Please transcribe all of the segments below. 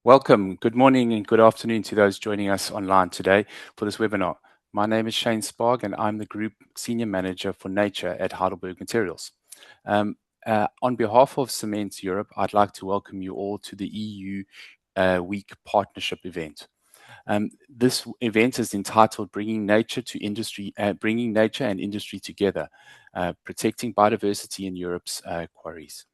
Welcome. Good morning and good afternoon to those joining us online today for this webinar. My name is Shane Sparg and I'm the Group Senior Manager for Nature at Heidelberg Materials. On behalf of Cement Europe, I'd like to welcome you all to the EU Week Partnership event. This event is entitled Bringing Nature to Industry, Bringing Nature and Industry Together, Protecting Biodiversity in Europe's Quarries.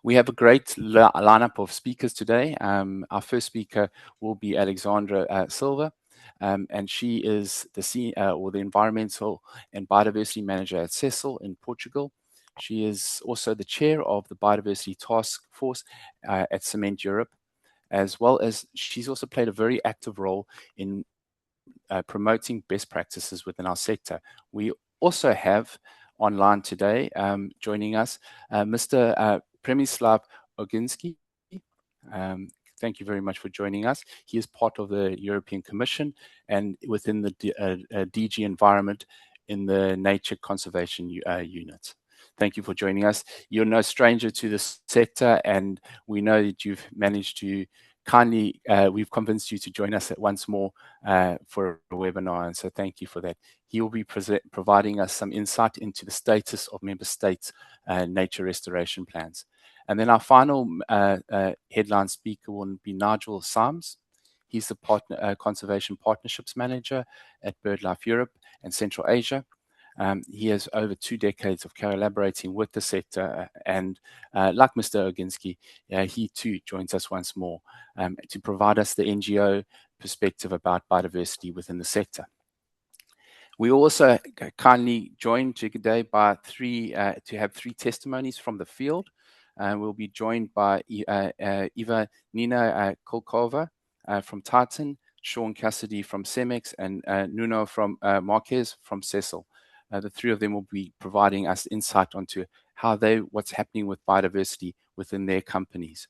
We have a great lineup of speakers today. Our first speaker will be Alexandra Silva, and she is the Environmental and Biodiversity Manager at CECIL in Portugal. She is also the chair of the Biodiversity Task Force at Cement Europe, as well as she's also played a very active role in promoting best practices within our sector. We also have online today joining us Mr. Przemysław Oginski. Thank you very much for joining us. He is part of the European Commission and within the DG Environment in the Nature Conservation Unit. Thank you for joining us. You're no stranger to this sector, and we know that you've managed to kindly, we've convinced you to join us once more for a webinar, and so thank you for that. He will be providing us some insight into the status of member states' nature restoration plans. And then our final headline speaker will be Nigel Symes. He's the Conservation Partnerships Manager at BirdLife Europe and Central Asia. He has over 2 decades of collaborating with the sector, and like Mr. Oginski, he too joins us once more to provide us the NGO perspective about biodiversity within the sector. We also kindly joined today by to have 3 testimonies from the field. We'll be joined by Eva Nina Kolkova from Titan, Sean Cassidy from Cemex, and Nuno from Marquez from CECIL. The 3 of them will be providing us insight onto what's happening with biodiversity within their companies.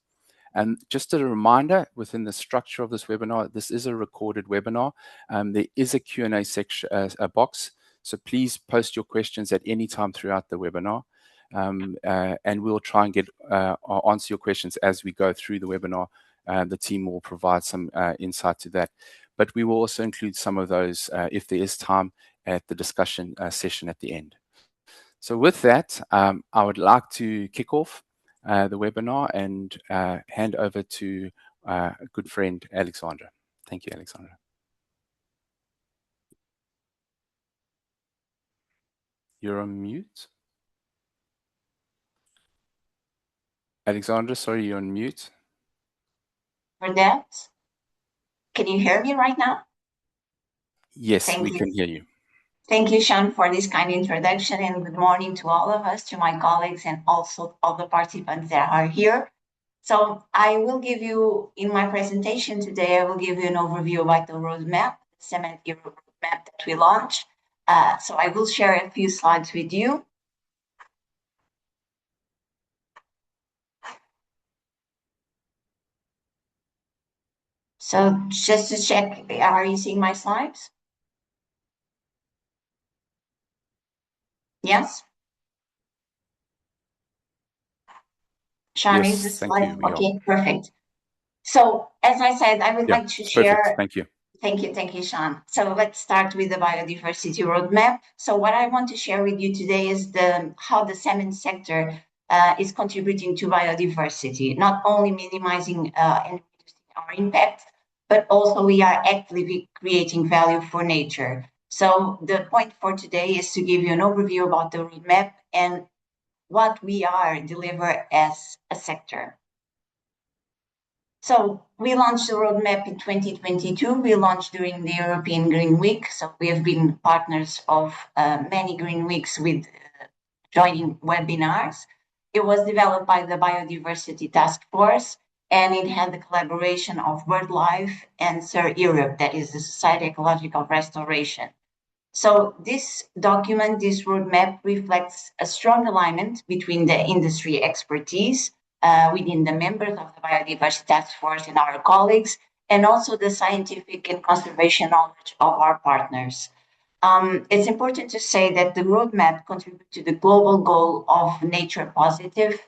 And just a reminder, within the structure of this webinar, this is a recorded webinar. There is a Q&A section, a box, so please post your questions at any time throughout the webinar. And we'll try and answer your questions as we go through the webinar. The team will provide some insight to that. But we will also include some of those, if there is time, at the discussion session at the end. So with that, I would like to kick off the webinar and hand over to a good friend, Alexandra. Thank you, Alexandra. You're on mute. Alexandra, sorry, you're on mute. For that, can you hear me right now? Yes, we can hear you. Thank you, Sean, for this kind introduction, and good morning to all of us, to my colleagues, and also all the participants that are here. So I will give you, in my presentation today, I will give you an overview about the roadmap, the Cement Europe roadmap that we launched. So I will share a few slides with you. So just to check, are you seeing my slides? Yes? Sean, yes, is the slide? Okay, are. perfect. So as I said, I would like to share. Perfect. Thank you. Thank you, Sean. So let's start with the biodiversity roadmap. So what I want to share with you today is how the cement sector is contributing to biodiversity, not only minimizing and reducing our impact, but also we are actively creating value for nature. So the point for today is to give you an overview about the roadmap and what we are delivering as a sector. So we launched the roadmap in 2022. We launched during the European Green Week. So we have been partners of many Green Weeks with joining webinars. It was developed by the Biodiversity Task Force, and it had the collaboration of BirdLife and SER Europe, that is the Society Ecological Restoration. So this document, this roadmap, reflects a strong alignment between the industry expertise within the members of the Biodiversity Task Force and our colleagues, and also the scientific and conservation knowledge of our partners. It's important to say that the roadmap contributes to the global goal of nature positive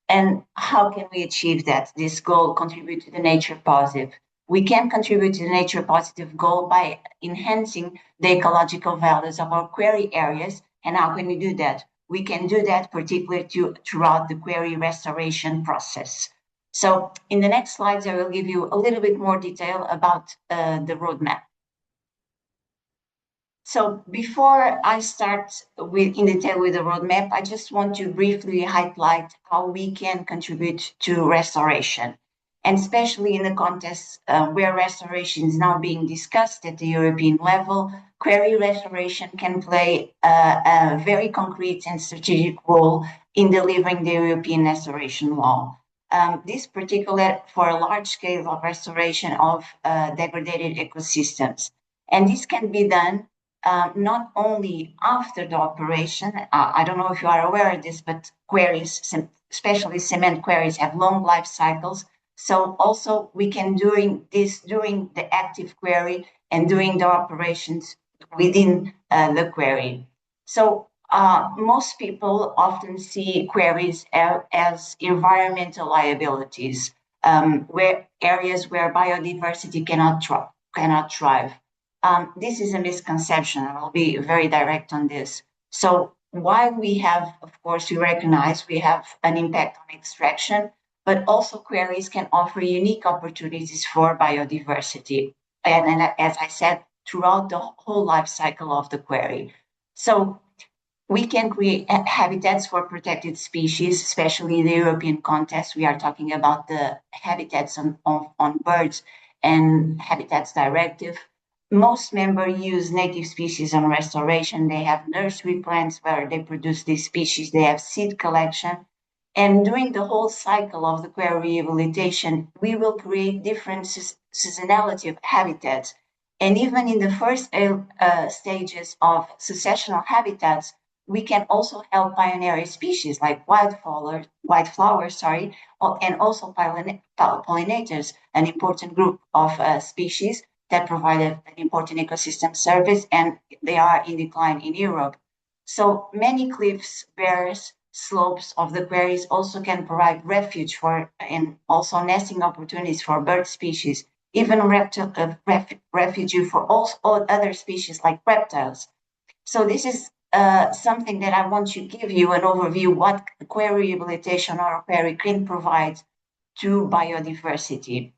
And how can we achieve that? This goal, contribute to the nature positive. We can contribute to the nature positive goal by enhancing the ecological values of our quarry areas. And how can we do that? We can do that particularly throughout the quarry restoration process. So in the next slides, I will give you a little bit more detail about the roadmap. So before I start in detail with the roadmap, I just want to briefly highlight how we can contribute to restoration, and especially in the context where restoration is now being discussed at the European level. Quarry restoration can play a very concrete and strategic role in delivering the European restoration law. This particular for a large scale of restoration of degraded ecosystems. And this can be done not only after the operation. I don't know if you are aware of this, but quarries, especially cement quarries, have long life cycles. So also we can doing this during the active quarry and during the operations within the quarry. So most people often see quarries as environmental liabilities, where areas where biodiversity cannot thrive. This is a misconception, and I'll be very direct on this. So while we have, of course, we recognize we have an impact on extraction, but also quarries can offer unique opportunities for biodiversity. And as I said, throughout the whole life cycle of the quarry. So we can create habitats for protected species, especially in the European context. We are talking about the habitats on birds and habitats directive. Most members use native species on restoration. They have nursery plants where they produce these species. They have seed collection. And during the whole cycle of the quarry rehabilitation, we will create different seasonality of habitats. And even in the first stages of successional habitats, we can also help pioneer species like wildflowers, and also pollinators, an important group of species that provide an important ecosystem service, and they are in decline in Europe. So many cliffs, bears, slopes of the quarries also can provide refuge for and also nesting opportunities for bird species, even refuge for all other species like reptiles. So this is something that I want to give you an overview what quarry rehabilitation or quarry can provide to biodiversity.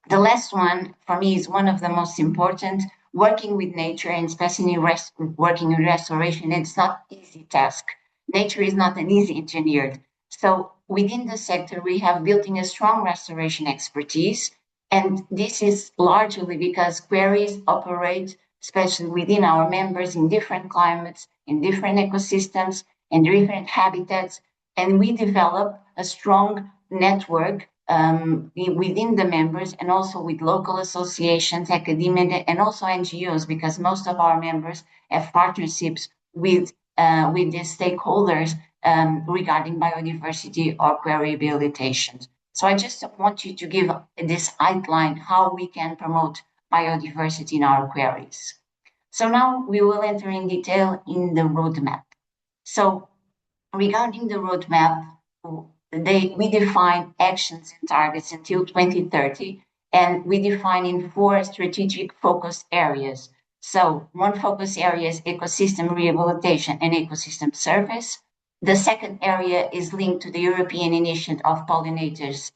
The last one for me is one of the most important. Working with nature and especially working in restoration, it's not an easy task. Nature is not an easy engineered. So within the sector, we have built in a strong restoration expertise. And this is largely because quarries operate, especially within our members, in different climates, in different ecosystems, in different habitats. And we develop a strong network within the members and also with local associations, academia, and also NGOs, because most of our members have partnerships with the stakeholders regarding biodiversity or quarry rehabilitation. So I just want you to give this outline how we can promote biodiversity in our quarries. So now we will enter in detail in the roadmap. So regarding the roadmap, we define actions and targets until 2030, and we define in 4 strategic focus areas. So one focus area is ecosystem rehabilitation and ecosystem service. The second area is linked to the European Initiative of pollinators.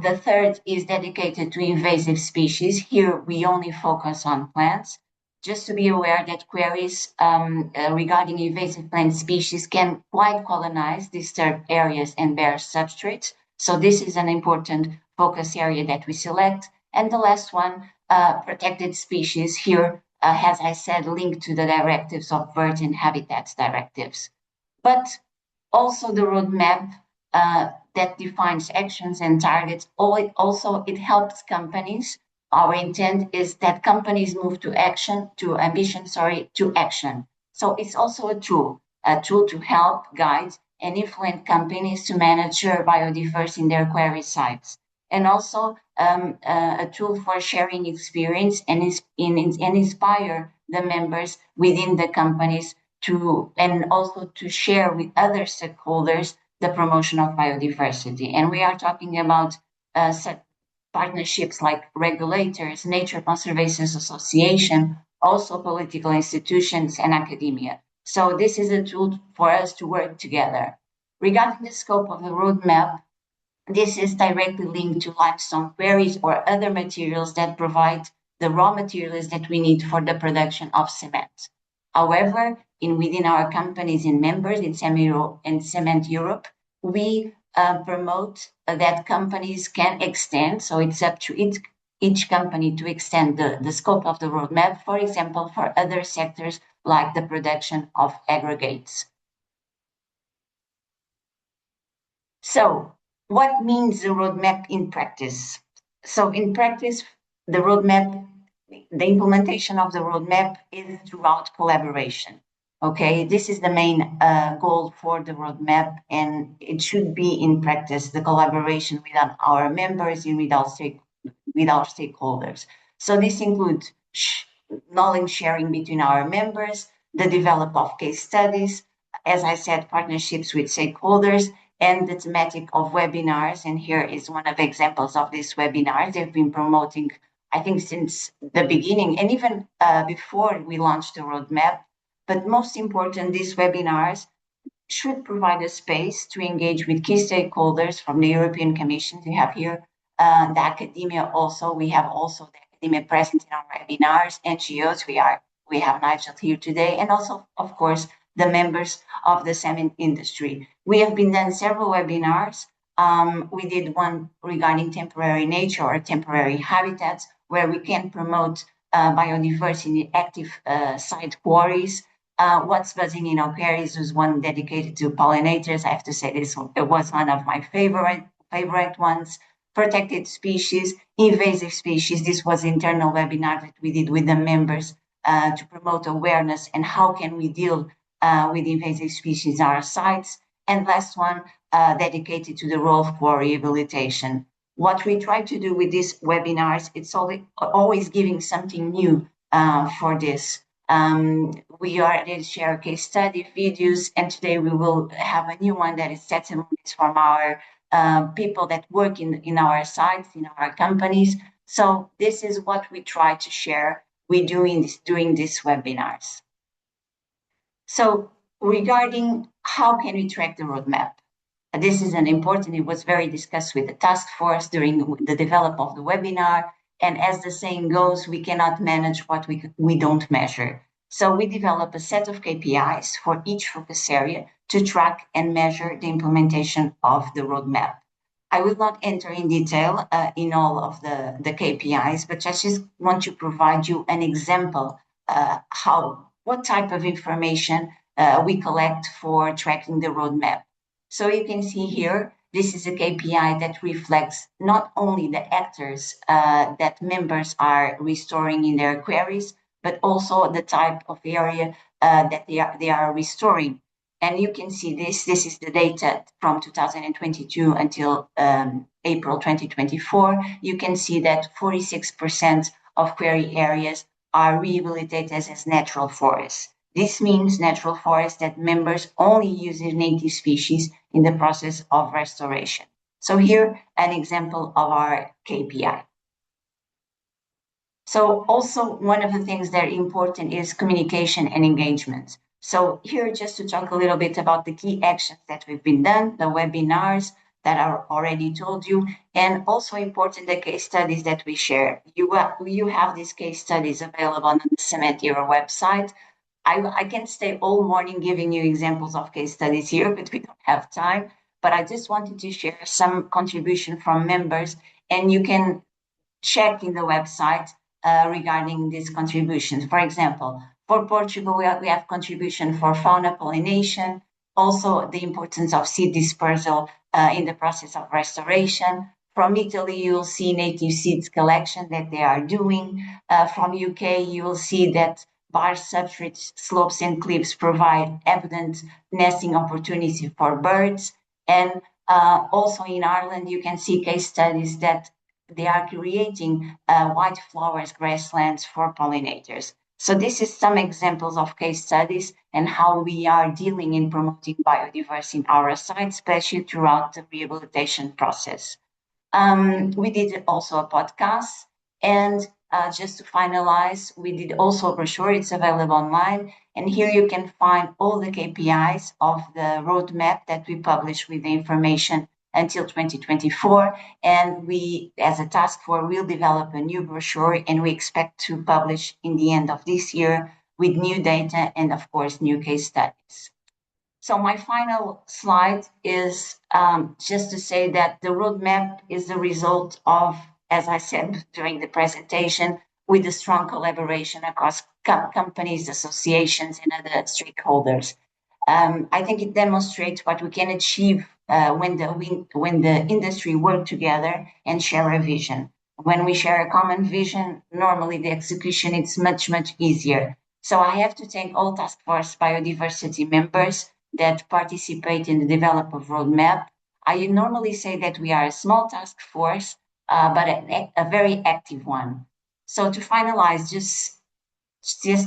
The third is dedicated to invasive species. Here we only focus on plants. Just to be aware that queries regarding invasive plant species can quite colonize disturbed areas and bare substrates. So this is an important focus area that we select. And the last one, protected species here, as I said, linked to the directives of birds and habitats directives. But also the roadmap that defines actions and targets, it helps companies. Our intent is that companies move to action. So it's also a tool to help guide and influence companies to manage biodiversity in their quarry sites, and also a tool for sharing experience and inspire the members within the companies and also to share with other stakeholders the promotion of biodiversity. And we are talking about partnerships like regulators, nature conservation association, also political institutions and academia. So this is a tool for us to work together. Regarding the scope of the roadmap, this is directly linked to limestone quarries or other materials that provide the raw materials that we need for the production of cement. However, within our companies and members in Cement Europe, we promote that companies can extend, so it's up to each company to extend the scope of the roadmap, for example, for other sectors like the production of aggregates. So, what means the roadmap in practice? So, in practice, the roadmap, the implementation of the roadmap is throughout collaboration. Okay, this is the main goal for the roadmap, and it should be in practice the collaboration with our members and with our stakeholders. So, this includes knowledge sharing between our members, the development of case studies, as I said, partnerships with stakeholders, and the thematic of webinars. And here is one of the examples of these webinars. They've been promoting, I think, since the beginning and even before we launched the roadmap. But most important, these webinars should provide a space to engage with key stakeholders from the European Commission. We have here the academia also. We have also the academia present in our webinars, NGOs. We have Nigel here today, and also, of course, the members of the cement industry. We have been done several webinars. We did one regarding temporary nature or temporary habitats, where we can promote biodiversity in active site quarries. What's buzzing in our quarries was one dedicated to pollinators. I have to say this was one of my favorite ones. Protected species, invasive species. This was an internal webinar that we did with the members to promote awareness and how can we deal with invasive species in our sites. And last one, dedicated to the role for rehabilitation. What we try to do with these webinars, it's always giving something new for this. We already share case study videos, and today we will have a new one that is testimonies from our people that work in our sites, in our companies. So this is what we try to share. We doing these webinars. So regarding how can we track the roadmap? This is an important, it was very discussed with the task force during the development of the webinar. And as the saying goes, we cannot manage what we don't measure. So we develop a set of KPIs for each focus area to track and measure the implementation of the roadmap. I will not enter in detail in all of the KPIs, but I just want to provide you an example what type of information we collect for tracking the roadmap. So you can see here, this is a KPI that reflects not only the hectares that members are restoring in their quarries, but also the type of area that they are restoring. And you can see this is the data from 2022 until April 2024. You can see that 46% of quarry areas are rehabilitated as natural forests. This means natural forests that members only use native species in the process of restoration. So here, an example of our KPI. So also one of the things that are important is communication and engagement. So here, just to talk a little bit about the key actions that we've been done, the webinars that are already told you, and also important the case studies that we share. You have these case studies available on the Cement Euro website. I can stay all morning giving you examples of case studies here, but we don't have time. But I just wanted to share some contribution from members, and you can check in the website regarding these contributions. For example, for Portugal, we have contribution for fauna pollination, also the importance of seed dispersal in the process of restoration. From Italy, you will see native seeds collection that they are doing. From UK, you will see that bar substrate slopes and cliffs provide abundant nesting opportunity for birds. And also in Ireland, you can see case studies that they are creating white flowers grasslands for pollinators. So this is some examples of case studies and how we are dealing in promoting biodiversity in our site, especially throughout the rehabilitation process. We did also a podcast, and just to finalize, we did also a brochure. It's available online, and here you can find all the KPIs of the roadmap that we publish with the information until 2024. And we, as a task force, will develop a new brochure, and we expect to publish in the end of this year with new data and, of course, new case studies. So my final slide is just to say that the roadmap is the result of, as I said during the presentation, with a strong collaboration across companies, associations, and other stakeholders. I think it demonstrates what we can achieve when the industry work together and share a vision. When we share a common vision, normally the execution is much easier. So I have to thank all Task Force Biodiversity members that participate in the development of roadmap. I normally say that we are a small task force, but a very active one. So to finalize, just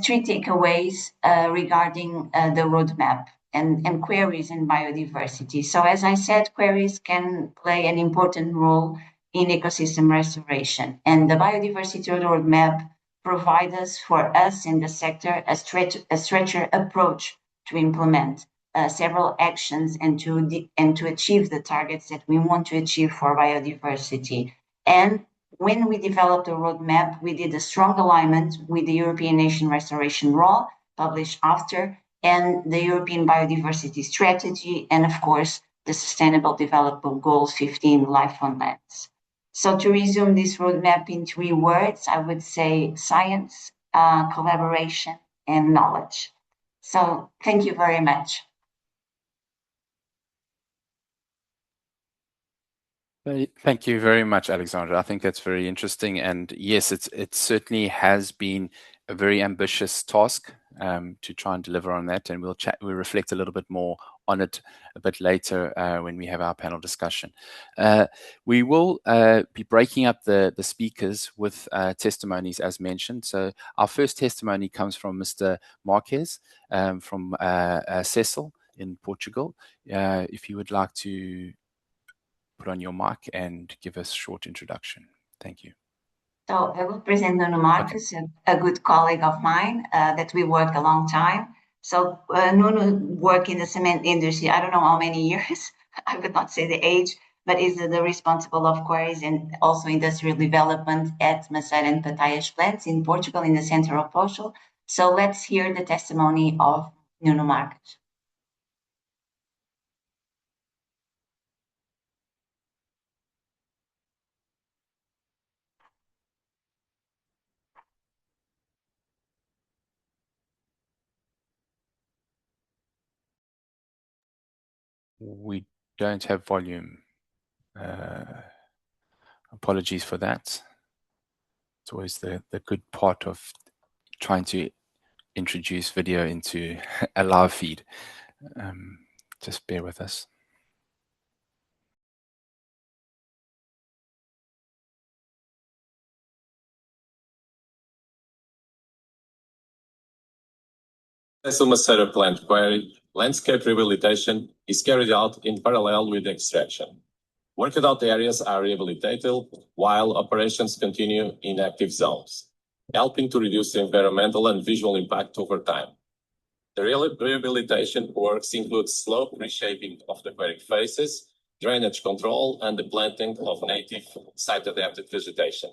three takeaways regarding the roadmap and queries in biodiversity. So as I said, queries can play an important role in ecosystem restoration, and the biodiversity roadmap provides us, for us in the sector, a stretcher approach to implement several actions and to achieve the targets that we want to achieve for biodiversity. And when we developed the roadmap, we did a strong alignment with the European Nation Restoration Law, published after, and the European Biodiversity Strategy, and of course, the Sustainable Development Goals 15 Life on Lands. So to resume this roadmap in 3 words, I would say science, collaboration, and knowledge. So thank you very much. Thank you very much, Alexandra. I think that's very interesting. And yes, it certainly has been a very ambitious task to try and deliver on that. And we'll reflect a little bit more on it a bit later when we have our panel discussion. We will be breaking up the speakers with testimonies as mentioned. So our first testimony comes from Mr. Marquez from Cecil in Portugal. If you would like to put on your mic and give us a short introduction. Thank you. So I will present Nuno Marques, a good colleague of mine that we worked a long time. So Nuno worked in the cement industry, I don't know how many years, I would not say the age, but is the responsible of quarries and also industrial development at Maceira and Pataias plants in Portugal, in the center of Portugal. So let's hear the testimony of Nuno Marques. We don't have volume. Apologies for that. It's always the good part of trying to introduce video into a live feed. Just bear with us. Cecil Maceira plant quarry, landscape rehabilitation is carried out in parallel with extraction. Worked out areas are rehabilitated while operations continue in active zones, helping to reduce the environmental and visual impact over time. The rehabilitation works include slope reshaping of the quarry faces, drainage control, and the planting of native site-adapted vegetation,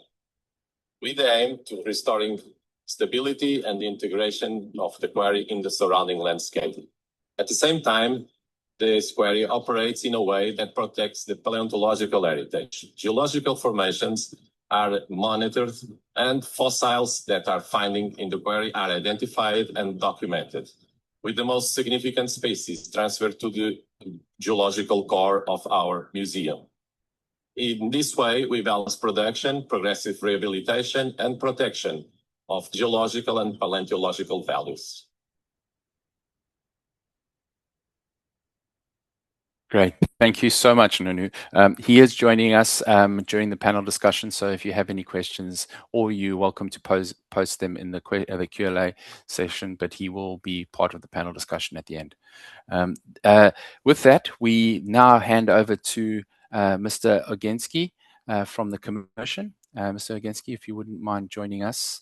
with the aim to restoring stability and integration of the quarry in the surrounding landscape. At the same time, this quarry operates in a way that protects the paleontological heritage. Geological formations are monitored and fossils that are finding in the quarry are identified and documented, with the most significant species transferred to the geological core of our museum. In this way, we balance production, progressive rehabilitation, and protection of geological and paleontological values. Great. Thank you so much, Nunu. He is joining us during the panel discussion, so if you have any questions, or you're welcome to post them in the Q&A session, but he will be part of the panel discussion at the end. With that, we now hand over to Mr. Ogensky from the Commission. Mr. Ogensky, if you wouldn't mind joining us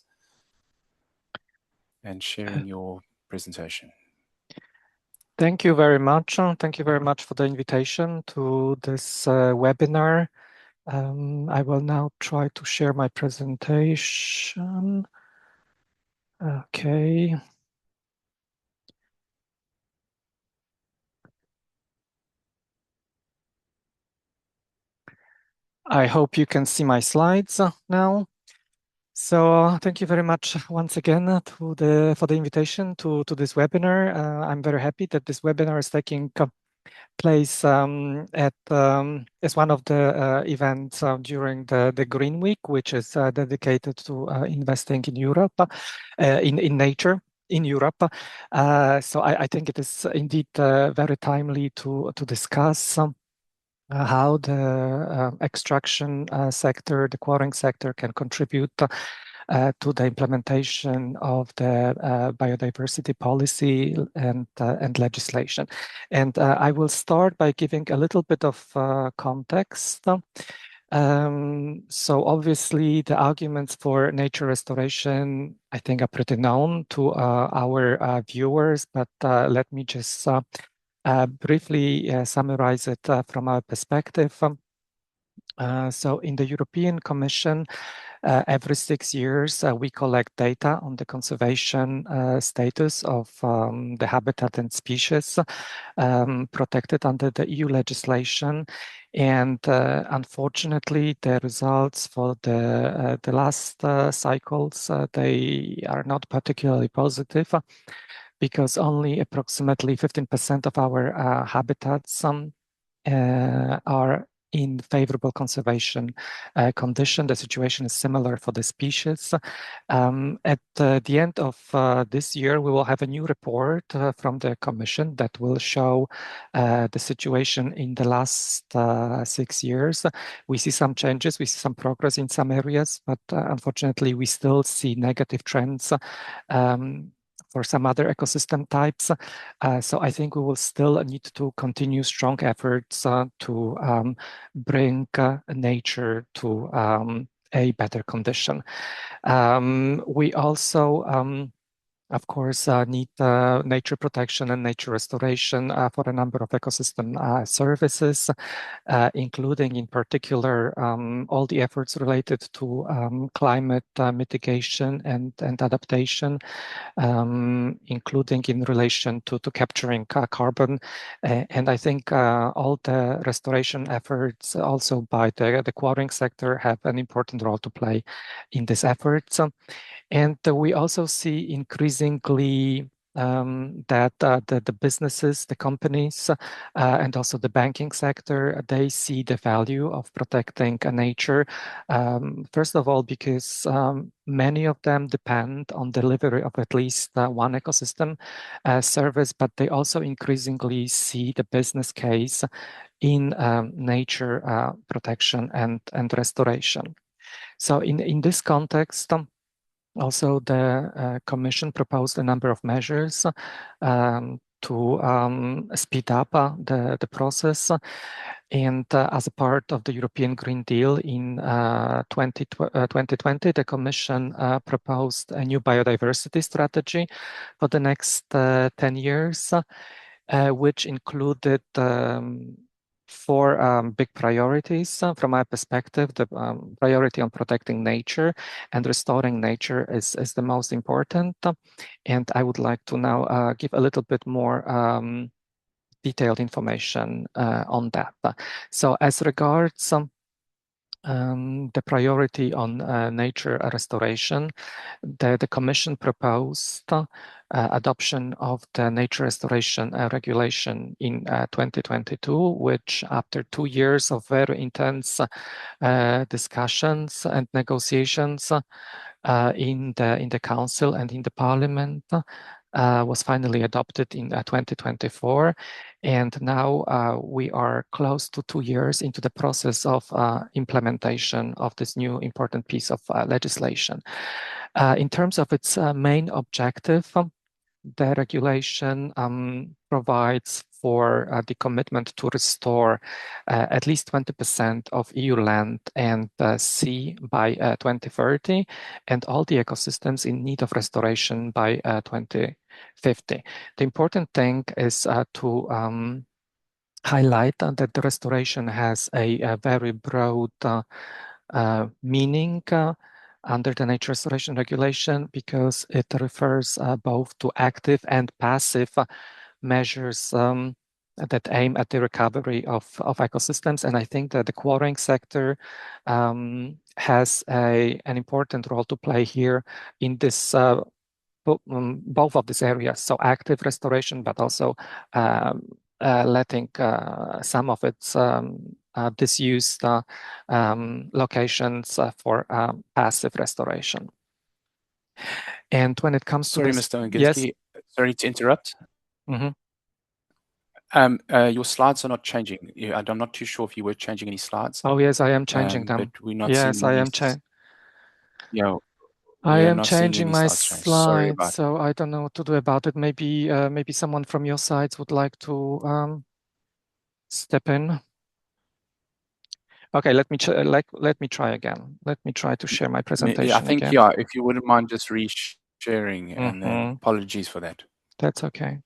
and sharing your presentation. Thank you very much. Thank you very much for the invitation to this webinar. I will now try to share my presentation. Okay. I hope you can see my slides now. So thank you very much once again for the invitation to this webinar. I'm very happy that this webinar is taking place as one of the events during the Green Week, which is dedicated to investing in Europe, in nature in Europe. So I think it is indeed very timely to discuss how the extraction sector, the quarrying sector can contribute to the implementation of the biodiversity policy and legislation. And I will start by giving a little bit of context. So obviously the arguments for nature restoration, I think, are pretty known to our viewers, but let me just briefly summarize it from our perspective. So in the European Commission, every 6 years, we collect data on the conservation status of the habitat and species protected under the EU legislation. And unfortunately, the results for the last cycles, they are not particularly positive, because only approximately 15% of our habitats are in favorable conservation condition. The situation is similar for the species. At the end of this year, we will have a new report from the Commission that will show the situation in the last 6 years. We see some changes, we see some progress in some areas, but unfortunately, we still see negative trends for some other ecosystem types. So I think we will still need to continue strong efforts to bring nature to a better condition. We also of course, need nature protection and nature restoration for a number of ecosystem services, including in particular all the efforts related to climate mitigation and adaptation, including in relation to capturing carbon. And I think all the restoration efforts also by the quarrying sector have an important role to play in these efforts. And we also see increasingly that the businesses, the companies, and also the banking sector, they see the value of protecting nature. First of all, because many of them depend on delivery of at least one ecosystem service, but they also increasingly see the business case in nature protection and restoration. So in this context, also, the Commission proposed a number of measures to speed up the process. And as a part of the European Green Deal in 2020, the Commission proposed a new biodiversity strategy for the next 10 years, which included 4 big priorities. From my perspective, the priority on protecting nature and restoring nature is the most important. And I would like to now give a little bit more detailed information on that. So as regards the priority on nature restoration, the Commission proposed adoption of the nature restoration regulation in 2022, which after 2 years of very intense discussions and negotiations in the Council and in the Parliament, was finally adopted in 2024. And now we are close to 2 years into the process of implementation of this new important piece of legislation. In terms of its main objective, the regulation provides for the commitment to restore at least 20% of EU land and sea by 2030, and all the ecosystems in need of restoration by 2050. The important thing is to highlight that the restoration has a very broad meaning under the nature restoration regulation, because it refers both to active and passive measures that aim at the recovery of ecosystems. And I think that the quarrying sector has an important role to play here in this both of these areas. So active restoration, but also letting some of its disused locations for passive restoration. And when it comes to Mr. Ongiski, sorry to interrupt. Mm-hmm. Your slides are not changing. I'm not too sure if you were changing any slides. Oh yes, I am changing them. But we're not yes, seeing I am changing. Yeah. I am changing my slides, so I don't know what to do about it. Maybe maybe someone from your sides would like to step in. Okay, let me try again. Let me try to share my presentation I think, again. yeah, if you wouldn't mind just re-sharing, and then apologies for that. That's okay.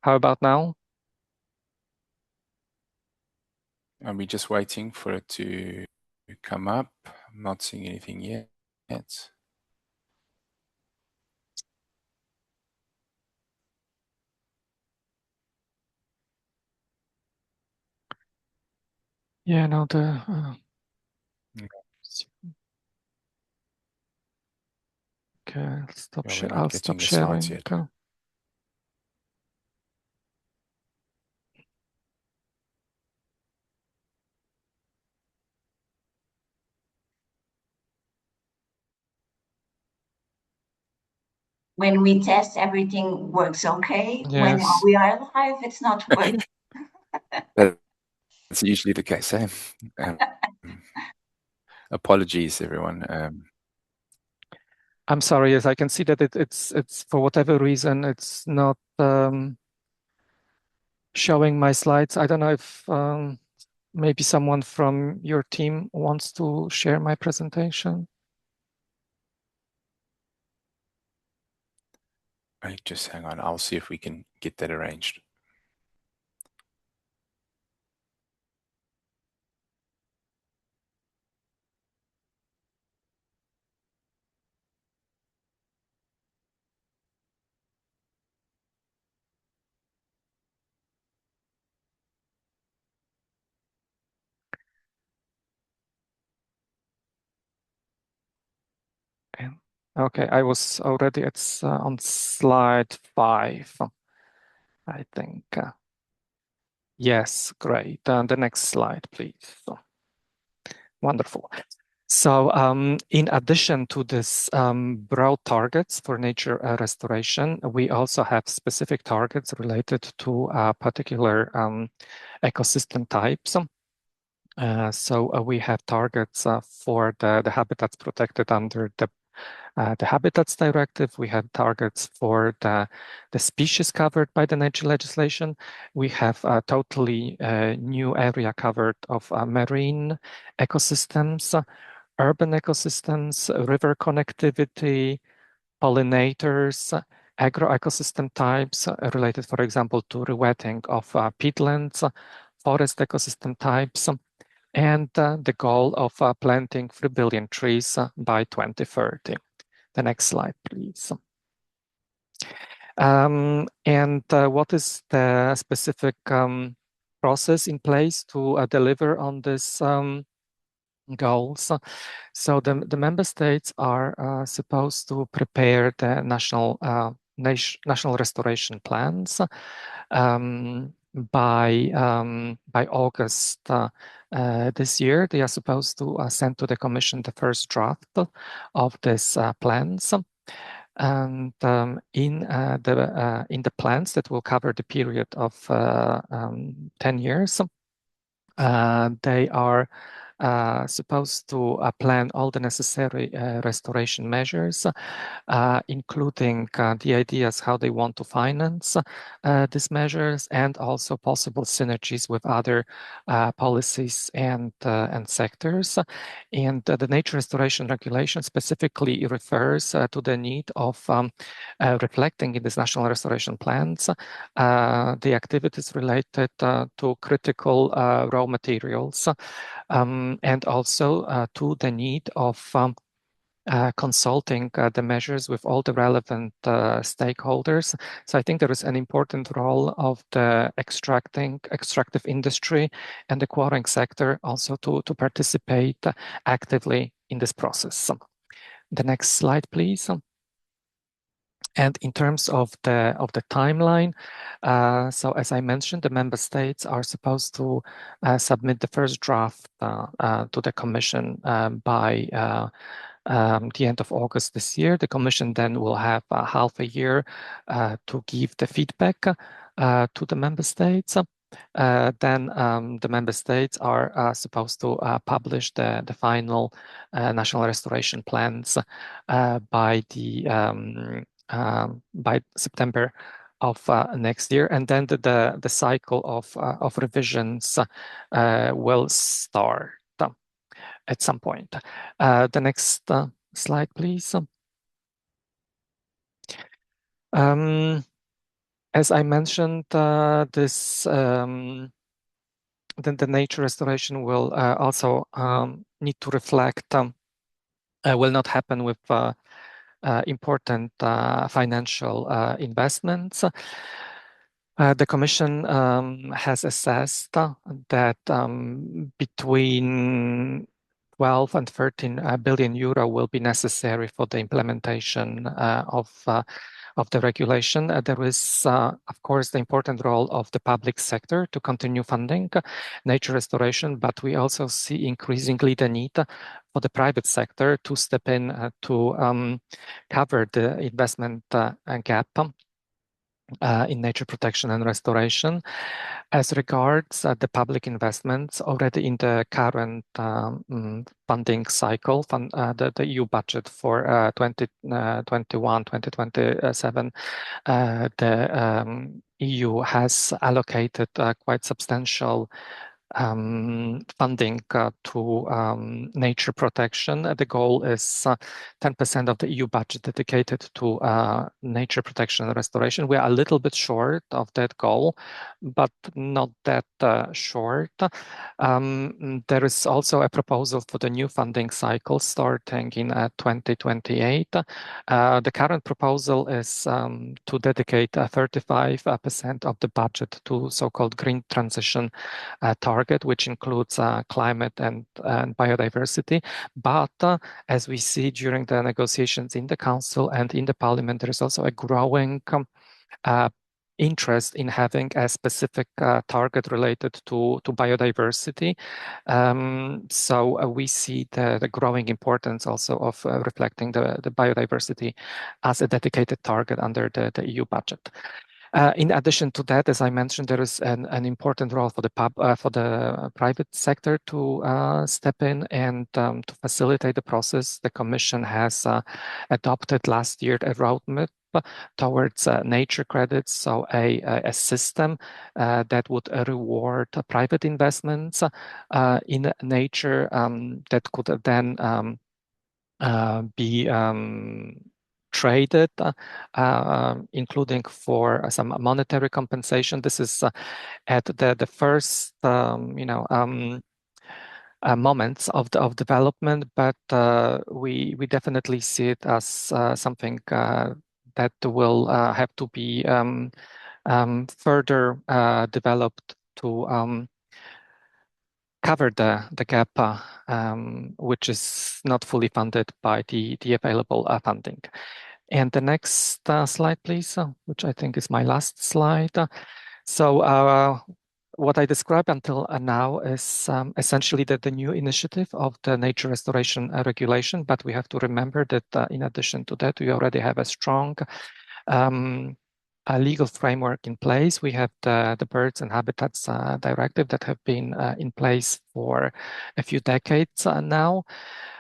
How about now? And we're just waiting for it to come up. I'm not seeing anything yet. Yeah, no, the okay, stop sharing. I'll stop sharing. Okay. When we test, everything works okay. Yes. When we are live, it's not working. That's usually the case. Apologies, everyone. I'm sorry. Yes, I can see that it's for whatever reason it's not showing my slides. I don't know if maybe someone from your team wants to share my presentation. Just hang on. I'll see if we can get that arranged. Okay, I was already on slide 5, I think. Yes, great. And the next slide, please. Wonderful. So in addition to this broad targets for nature restoration, we also have specific targets related to particular ecosystem types. So we have targets for the habitats protected under the Habitats Directive. We have targets for the species covered by the nature legislation. We have a totally new area covered of marine ecosystems, urban ecosystems, river connectivity, pollinators, agroecosystem types related, for example, to rewetting of peatlands, forest ecosystem types, and the goal of planting 3 billion trees by 2030. The next slide, please. And what is the specific process in place to deliver on this goals? So the member states are supposed to prepare the national restoration plans. by August this year, they are supposed to send to the Commission the first draft of this plans. And in the plans that will cover the period of 10 years, they are supposed to plan all the necessary restoration measures, including the ideas how they want to finance these measures, and also possible synergies with other policies and sectors. And the nature restoration regulation specifically refers to the need of reflecting in these national restoration plans the activities related to critical raw materials, and also to the need of consulting the measures with all the relevant stakeholders. So I think there is an important role of the extractive industry and the quarrying sector also to participate actively in this process. The next slide, please. And in terms of the timeline, so as I mentioned, the member states are supposed to submit the first draft to the Commission by the end of August this year. The Commission then will have half a year to give the feedback to the member states. Then the member states are supposed to publish the final national restoration plans by September of next year, and then the cycle of revisions will start at some point. The next slide, please. As I mentioned, this then the nature restoration will also need to reflect, will not happen with important financial investments. The Commission has assessed that between 12 and 13 billion euro will be necessary for the implementation of the regulation. There is, of course, the important role of the public sector to continue funding nature restoration, but we also see increasingly the need for the private sector to step in to cover the investment gap in nature protection and restoration. As regards the public investments, already in the current funding cycle, the EU budget for 2021-2027, the EU has allocated quite substantial funding to nature protection. The goal is 10% of the EU budget dedicated to nature protection and restoration. We are a little bit short of that goal, but not that short. There is also a proposal for the new funding cycle starting in 2028. The current proposal is to dedicate 35% of the budget to so-called green transition target, which includes climate and biodiversity. But as we see during the negotiations in the Council and in the Parliament, there is also a growing interest in having a specific target related to biodiversity. So we see the growing importance also of reflecting the biodiversity as a dedicated target under the EU budget. In addition to that, as I mentioned, there is an important role for the private sector to step in and to facilitate the process. The Commission has adopted last year a roadmap towards nature credits, so a system that would reward private investments in nature that could then be traded, including for some monetary compensation. This is at the first, moments of development, but we definitely see it as something that will have to be further developed to cover the gap, which is not fully funded by the available funding. And the next slide, please, which I think is my last slide. So what I described until now is essentially the new initiative of the nature restoration regulation, but we have to remember that in addition to that, we already have a strong a legal framework in place. We have the Birds and Habitats Directive that have been in place for a few decades now.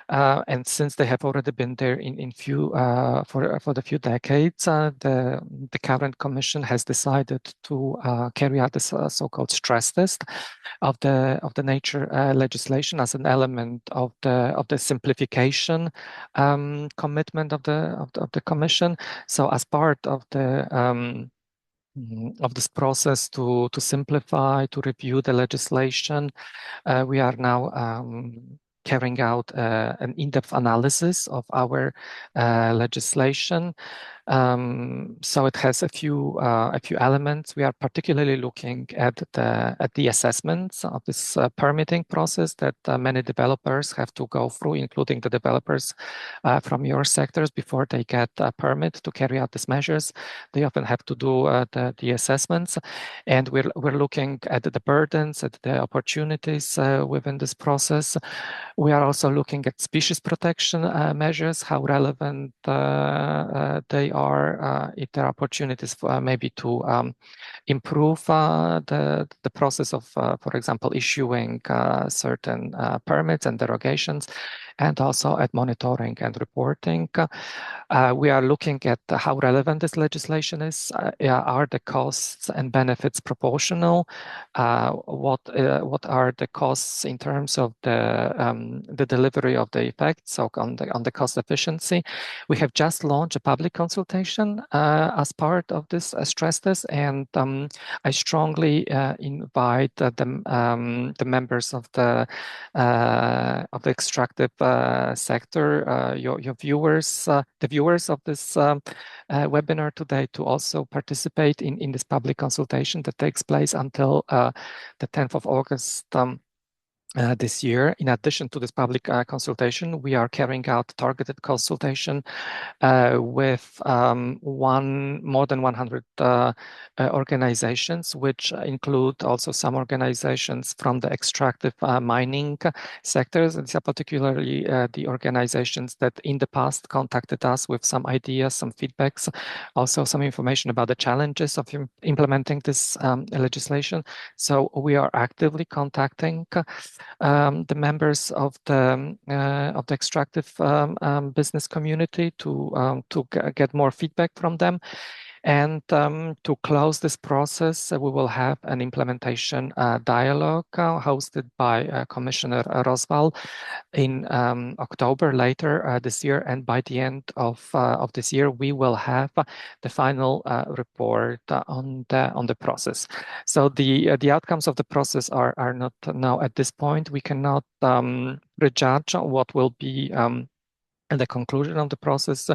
And since they have already been there for the few decades, the current Commission has decided to carry out this so-called stress test of the nature legislation as an element of the simplification commitment of the Commission. So, as part of this process to simplify, to review the legislation, we are now carrying out an in-depth analysis of our legislation. So it has a few elements. We are particularly looking at the assessments of this permitting process that many developers have to go through, including the developers from your sectors before they get a permit to carry out these measures. They often have to do the assessments, and we're looking at the burdens, at the opportunities within this process. We are also looking at species protection measures, how relevant they are, if there are opportunities for maybe to improve the process of, for example, issuing certain permits and derogations, and also at monitoring and reporting. We are looking at how relevant this legislation is. Are the costs and benefits proportional? What are the costs in terms of the delivery of the effects, so on the cost efficiency? We have just launched a public consultation as part of this stress test, and I strongly invite the members of the extractive sector, your viewers, the viewers of this webinar today, to also participate in this public consultation that takes place until the 10th of August this year. In addition to this public consultation, we are carrying out targeted consultation with more than 100 organizations, which include also some organizations from the extractive mining sectors. And these are particularly the organizations that in the past contacted us with some ideas, some feedbacks, also some information about the challenges of implementing this legislation. So we are actively contacting the members of the extractive business community to get more feedback from them. And to close this process, we will have an implementation dialogue hosted by Commissioner Rosval in October later this year. And by the end of this year, we will have the final report on the process. So the outcomes of the process are not now at this point. We cannot prejudge what will be and the conclusion of the process.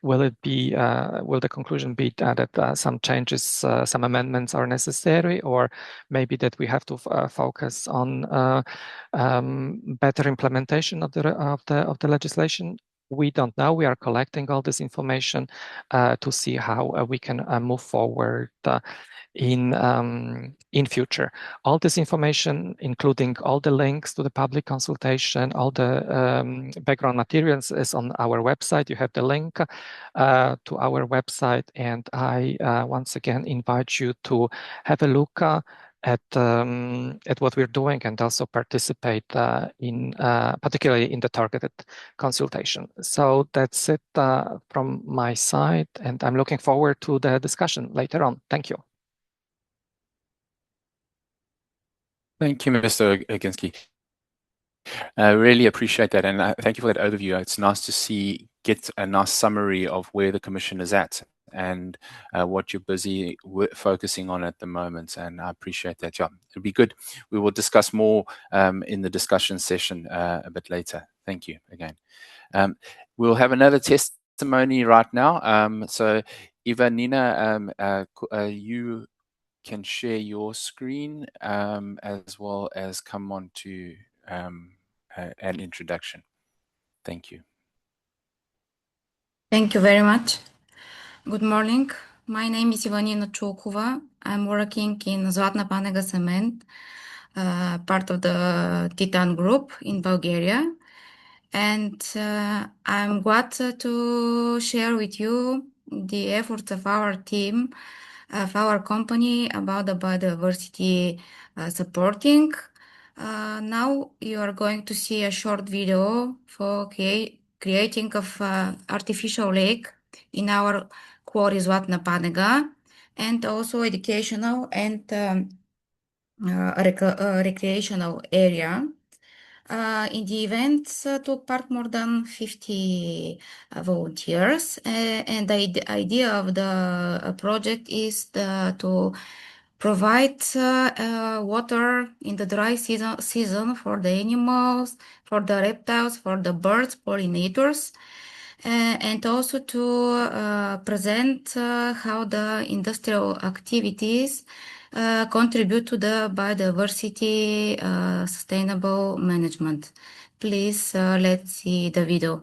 Will the conclusion be that some changes, some amendments are necessary, or maybe that we have to focus on better implementation of the legislation? We don't know. We are collecting all this information to see how we can move forward in future. All this information, including all the links to the public consultation, all the background materials, is on our website. You have the link to our website, and I once again invite you to have a look at what we're doing and also participate particularly in the targeted consultation. So that's it from my side, and I'm looking forward to the discussion later on. Thank you. Thank you, Mr. Oginski. I really appreciate that, and thank you for that overview. It's nice to get a nice summary of where the Commission is at and what you're busy focusing on at the moment, and I appreciate that. Yeah, it'll be good. We will discuss more in the discussion session a bit later. Thank you again. We'll have another testimony right now. So Ivanina, you can share your screen as well as come on to an introduction. Thank you. Thank you very much. Good morning. My name is Ivanina Chukova. I'm working in Zlatna Panega Cement, part of the Titan Group in Bulgaria. And I'm glad to share with you the efforts of our team, of our company about the biodiversity supporting. Now you are going to see a short video for creating of artificial lake in our quarry Zlatna Panega, and also educational and recreational area. In the event took part more than 50 volunteers, and the idea of the project is to provide water in the dry season for the animals, for the reptiles, for the birds, pollinators, and also to present how the industrial activities contribute to the biodiversity sustainable management. Please, let's see the video.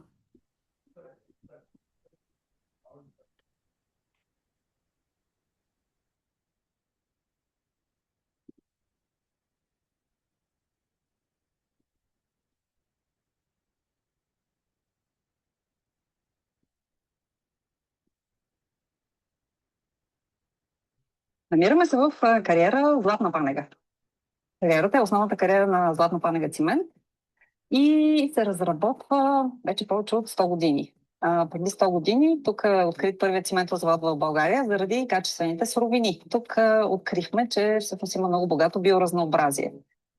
Намираме се в кариера Златна Панега. Кариерата е основната кариера на Златна Панега цимент и се разработва вече повече от 100 години. Преди 100 години тук е открит първият циментов завод в България заради качествените суровини. Тук открихме, че всъщност има много богато биоразнообразие.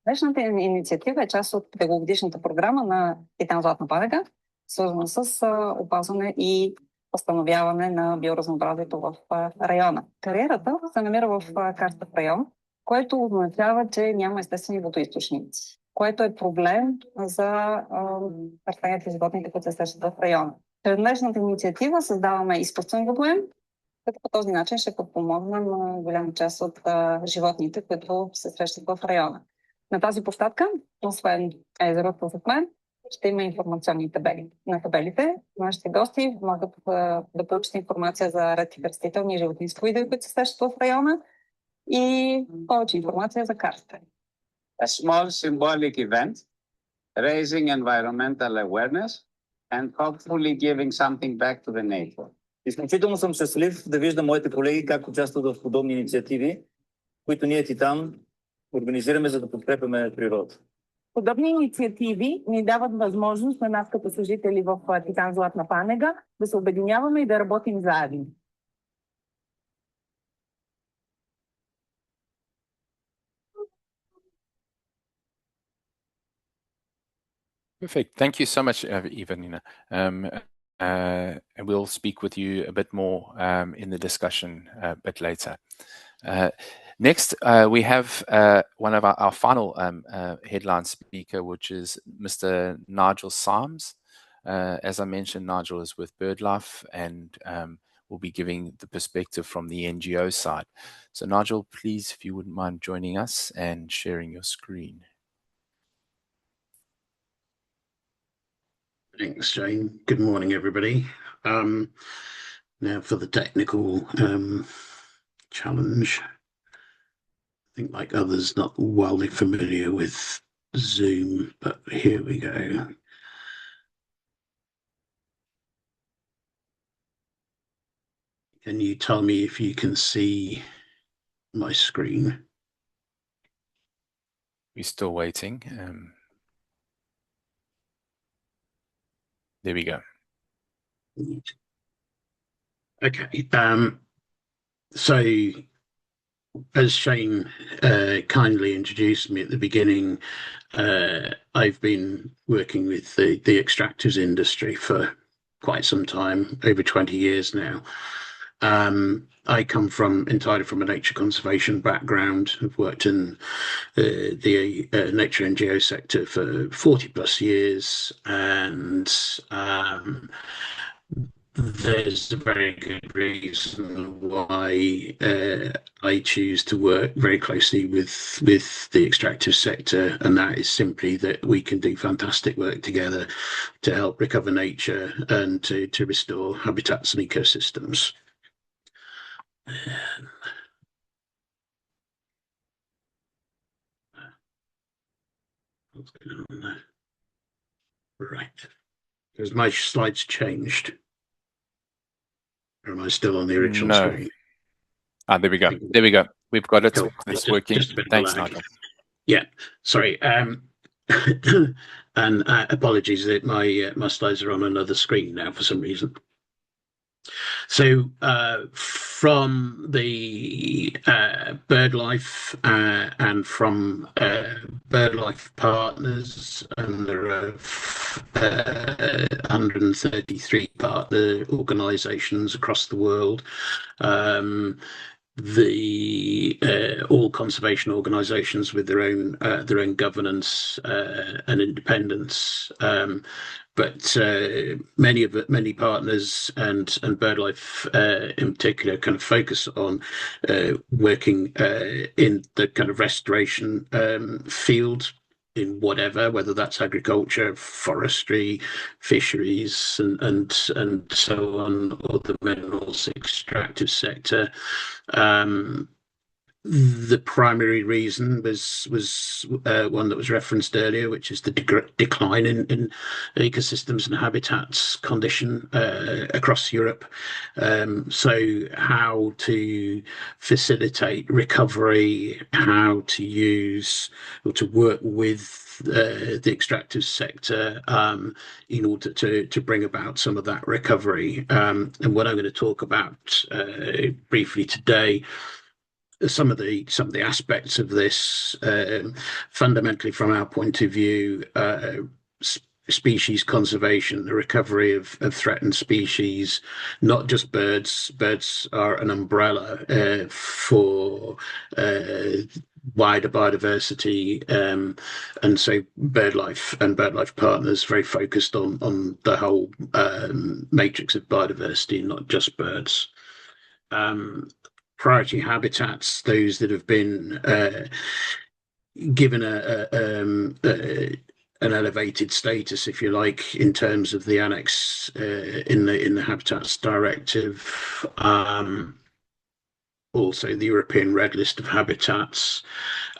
Днешната инициатива е част от петгодишната програма на Титан Златна Панега, свързана с опазване и възстановяване на биоразнообразието в района. Кариерата се намира в карстов район, което означава, че няма естествени водоизточници, което е проблем за растенията и животните, които се срещат в района. Чрез днешната инициатива създаваме изкуствен водоем, като по този начин ще подпомогнем голяма част от животните, които се срещат в района. На тази площадка, освен езерото зад мен, ще има информационни табели. На табелите нашите гости могат да получат информация за редките растителни и животински видове, които се срещат в района, и повече информация за картите. A small symbolic event, raising environmental awareness and hopefully giving something back to the nature. Изключително съм щастлив да виждам моите колеги как участват в подобни инициативи, които ние Титан организираме, за да подкрепяме природата. Подобни инициативи ни дават възможност на нас като служители в Титан Златна Панега да се обединяваме и да работим заедно. Perfect. Thank you so much, Ivanina. And we'll speak with you a bit more in the discussion a bit later. Next, we have one of our final headline speaker, which is Mr. Nigel Symes. As I mentioned, Nigel is with BirdLife and will be giving the perspective from the NGO side. So Nigel, please, if you wouldn't mind joining us and sharing your screen. Thanks, Jane. Good morning, everybody. Now for the technical challenge. I think, like others, not wildly familiar with Zoom, but here we go. Can you tell me if you can see my screen? We're still waiting. There we go. Okay. So, as Shane kindly introduced me at the beginning, I've been working with the extractives industry for quite some time, over 20 years now. I come entirely from a nature conservation background. I've worked in the nature NGO sector for 40 plus years, and there's a very good reason why I choose to work very closely with the extractive sector, and that is simply that we can do fantastic work together to help recover nature and to restore habitats and ecosystems. What's going on there? Right. Has my slides changed? Or am I still on the original No. screen? There we go. There we go. We've got it. Cool. It's working. Just a bit of Thanks, lag. Nigel. Yeah, sorry. And apologies that my slides are on another screen now for some reason. So from the BirdLife and from BirdLife partners, and there are 133 partner organisations across the world. All conservation organisations with their own governance and independence, but many partners and BirdLife in particular kind of focus on working in the kind of restoration field in whether that's agriculture, forestry, fisheries, and so on, or the minerals extractive sector. The primary reason was one that was referenced earlier, which is the decline in ecosystems and habitats condition across Europe. So how to facilitate recovery, how to use or to work with the extractive sector in order to bring about some of that recovery. And what I'm going to talk about briefly today, some of the aspects of this, fundamentally from our point of view, species conservation, the recovery of threatened species, not just birds. Birds are an umbrella for wider biodiversity, and so BirdLife and BirdLife partners very focused on the whole matrix of biodiversity, not just birds. Priority habitats, those that have been given an elevated status, if you like, in terms of the annex in the Habitats Directive. Also, the European Red List of Habitats,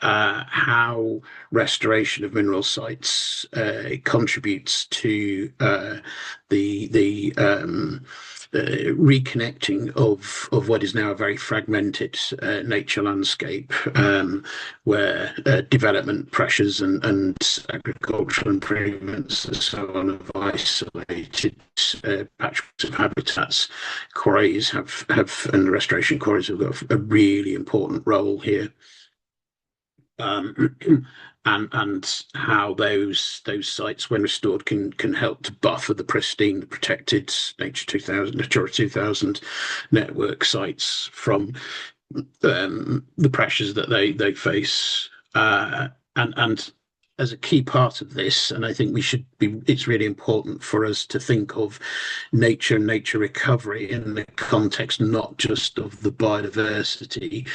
how restoration of mineral sites contributes to the reconnecting of what is now a very fragmented nature landscape, where development pressures and agricultural improvements and so on have isolated patchworks of habitats. Quarries have and restoration quarries have got a really important role here. And how those sites, when restored, can help to buffer the pristine, the protected Natura 2000 network sites from the pressures that they face. And as a key part of this, and I think it's really important for us to think of nature and nature recovery in the context not just of the biodiversity,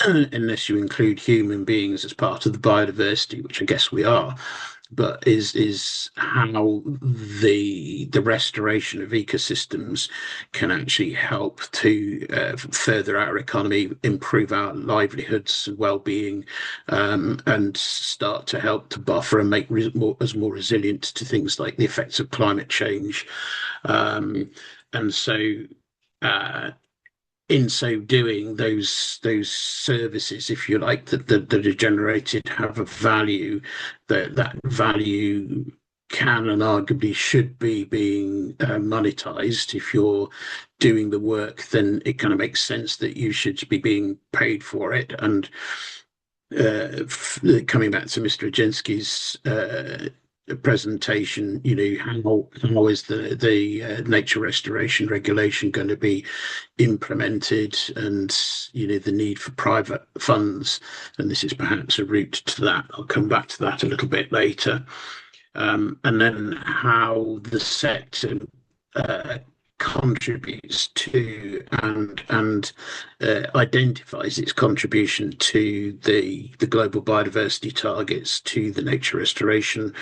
unless you include human beings as part of the biodiversity, which I guess we are, but is how the restoration of ecosystems can actually help to further our economy, improve our livelihoods and well-being, and start to help to buffer and make us more resilient to things like the effects of climate change. And so in so doing, those services, if you like, that are generated have a value. That value can and arguably should be being monetized. If you're doing the work, then it kind of makes sense that you should be being paid for it. And coming back to Mr. Oginski's presentation, how is the nature restoration regulation going to be implemented, and the need for private funds, and this is perhaps a route to that. I'll come back to that a little bit later. And then how the sector contributes to and identifies its contribution to the global biodiversity targets, to the nature restoration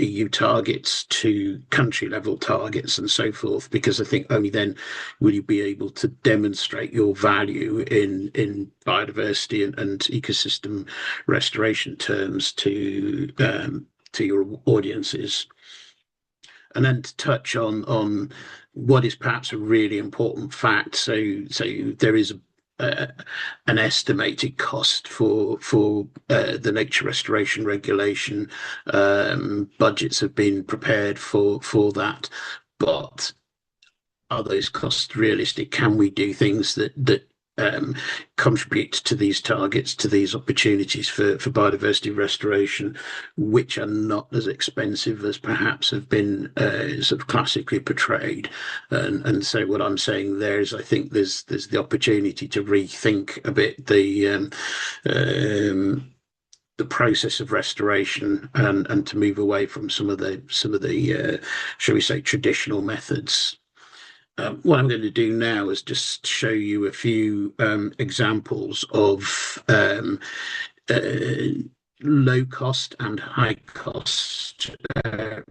EU targets to country level targets and so forth, because I think only then will you be able to demonstrate your value in biodiversity and ecosystem restoration terms to your audiences. And then to touch on what is perhaps a really important fact. So there is an estimated cost for the nature restoration regulation. Budgets have been prepared for that, but are those costs realistic? Can we do things that contribute to these targets, to these opportunities for biodiversity restoration, which are not as expensive as perhaps have been sort of classically portrayed? And so what I'm saying there is, I think there's the opportunity to rethink a bit the process of restoration and to move away from some of the shall we say, traditional methods. What I'm going to do now is just show you a few examples of low cost and high cost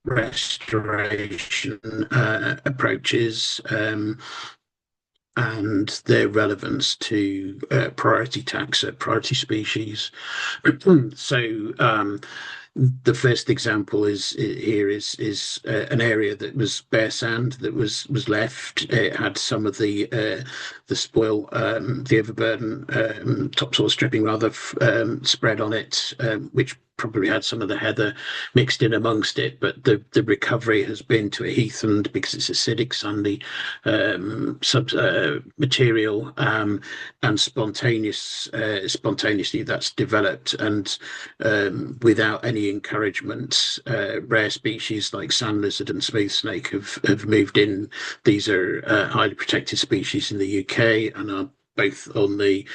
restoration approaches and their relevance to priority taxa, priority species. So the first example is an area that was bare sand that was left. It had some of the spoil, the overburden, topsoil stripping rather, spread on it, which probably had some of the heather mixed in amongst it, but the recovery has been to a heathland because it's acidic, sandy material, and spontaneously that's developed, and without any encouragement, rare species like sand lizard and smooth snake have moved in. These are highly protected species in the UK and are both on the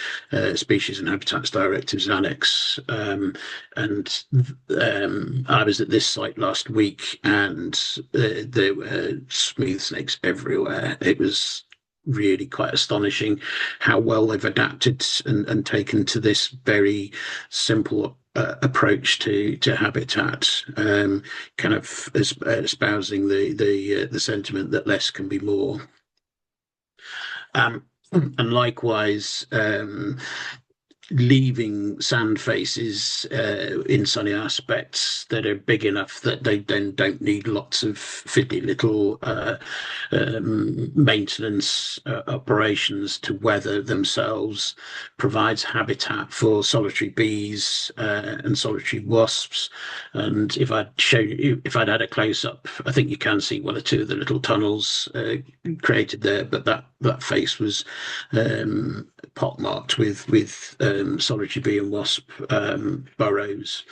Species and Habitats Directives Annex. And I was at this site last week, and there were smooth snakes everywhere. It was really quite astonishing how well they've adapted and taken to this very simple approach to habitat, kind of espousing the sentiment that less can be more. And likewise, leaving sand faces in sunny aspects that are big enough that they then don't need lots of fiddly little maintenance operations to weather themselves provides habitat for solitary bees and solitary wasps. And if I'd had a close-up, I think you can see one or two of the little tunnels created there, but that face was pockmarked with solitary bee and wasp burrows.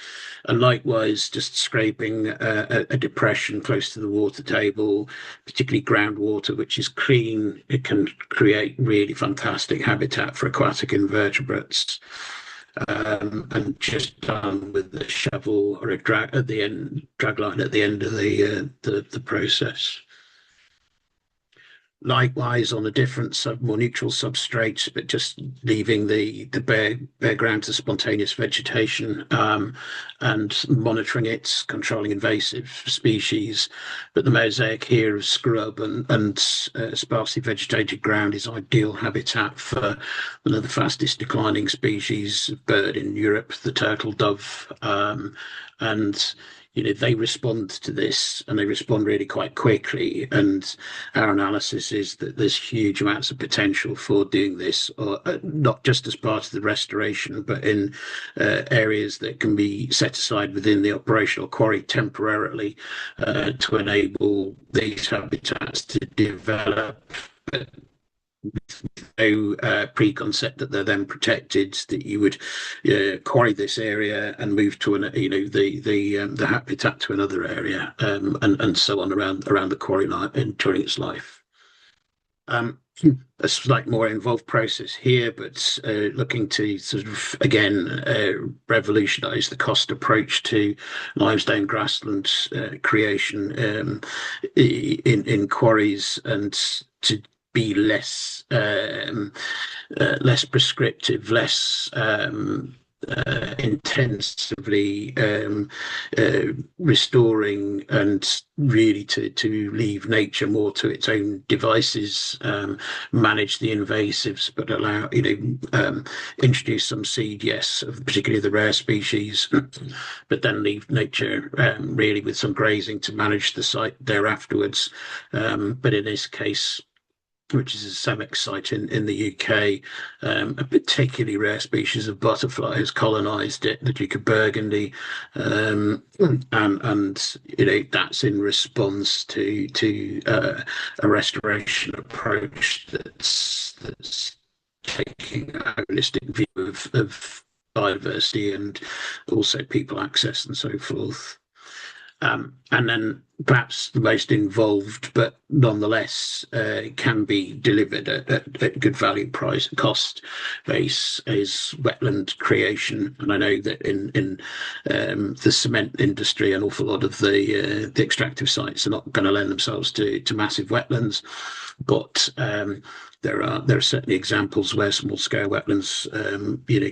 And likewise, just scraping a depression close to the water table, particularly groundwater, which is clean, it can create really fantastic habitat for aquatic invertebrates. And just done with a shovel or a drag line at the end of the process. Likewise, on a different more neutral substrate, but just leaving the bare ground to spontaneous vegetation, and monitoring it, controlling invasive species. But the mosaic here of scrub and sparsely vegetated ground is ideal habitat for one of the fastest declining species of bird in Europe, the turtle dove. And they respond to this, and they respond really quite quickly. And our analysis is that there's huge amounts of potential for doing this, not just as part of the restoration, but in areas that can be set aside within the operational quarry temporarily to enable these habitats to develop. No preconcept that they're then protected, that you would quarry this area and move to the habitat to another area, and so on around the quarry line during its life. A slightly more involved process here, but looking to sort of again revolutionise the cost approach to limestone grassland creation in quarries, and to be less prescriptive, less intensively restoring and really to leave nature more to its own devices, manage the invasives, but allow, introduce some seed, yes, particularly the rare species, but then leave nature really with some grazing to manage the site there afterwards. But in this case, which is a CEMEX site in the UK, a particularly rare species of butterfly has colonised it, the Duke of Burgundy, and that's in response to a restoration approach that's taking a holistic view of biodiversity and also people access and so forth. And then perhaps the most involved, but nonetheless can be delivered at good value price cost base, is wetland creation. And I know that in the cement industry, an awful lot of the extractive sites are not going to lend themselves to massive wetlands, but there are certainly examples where small scale wetlands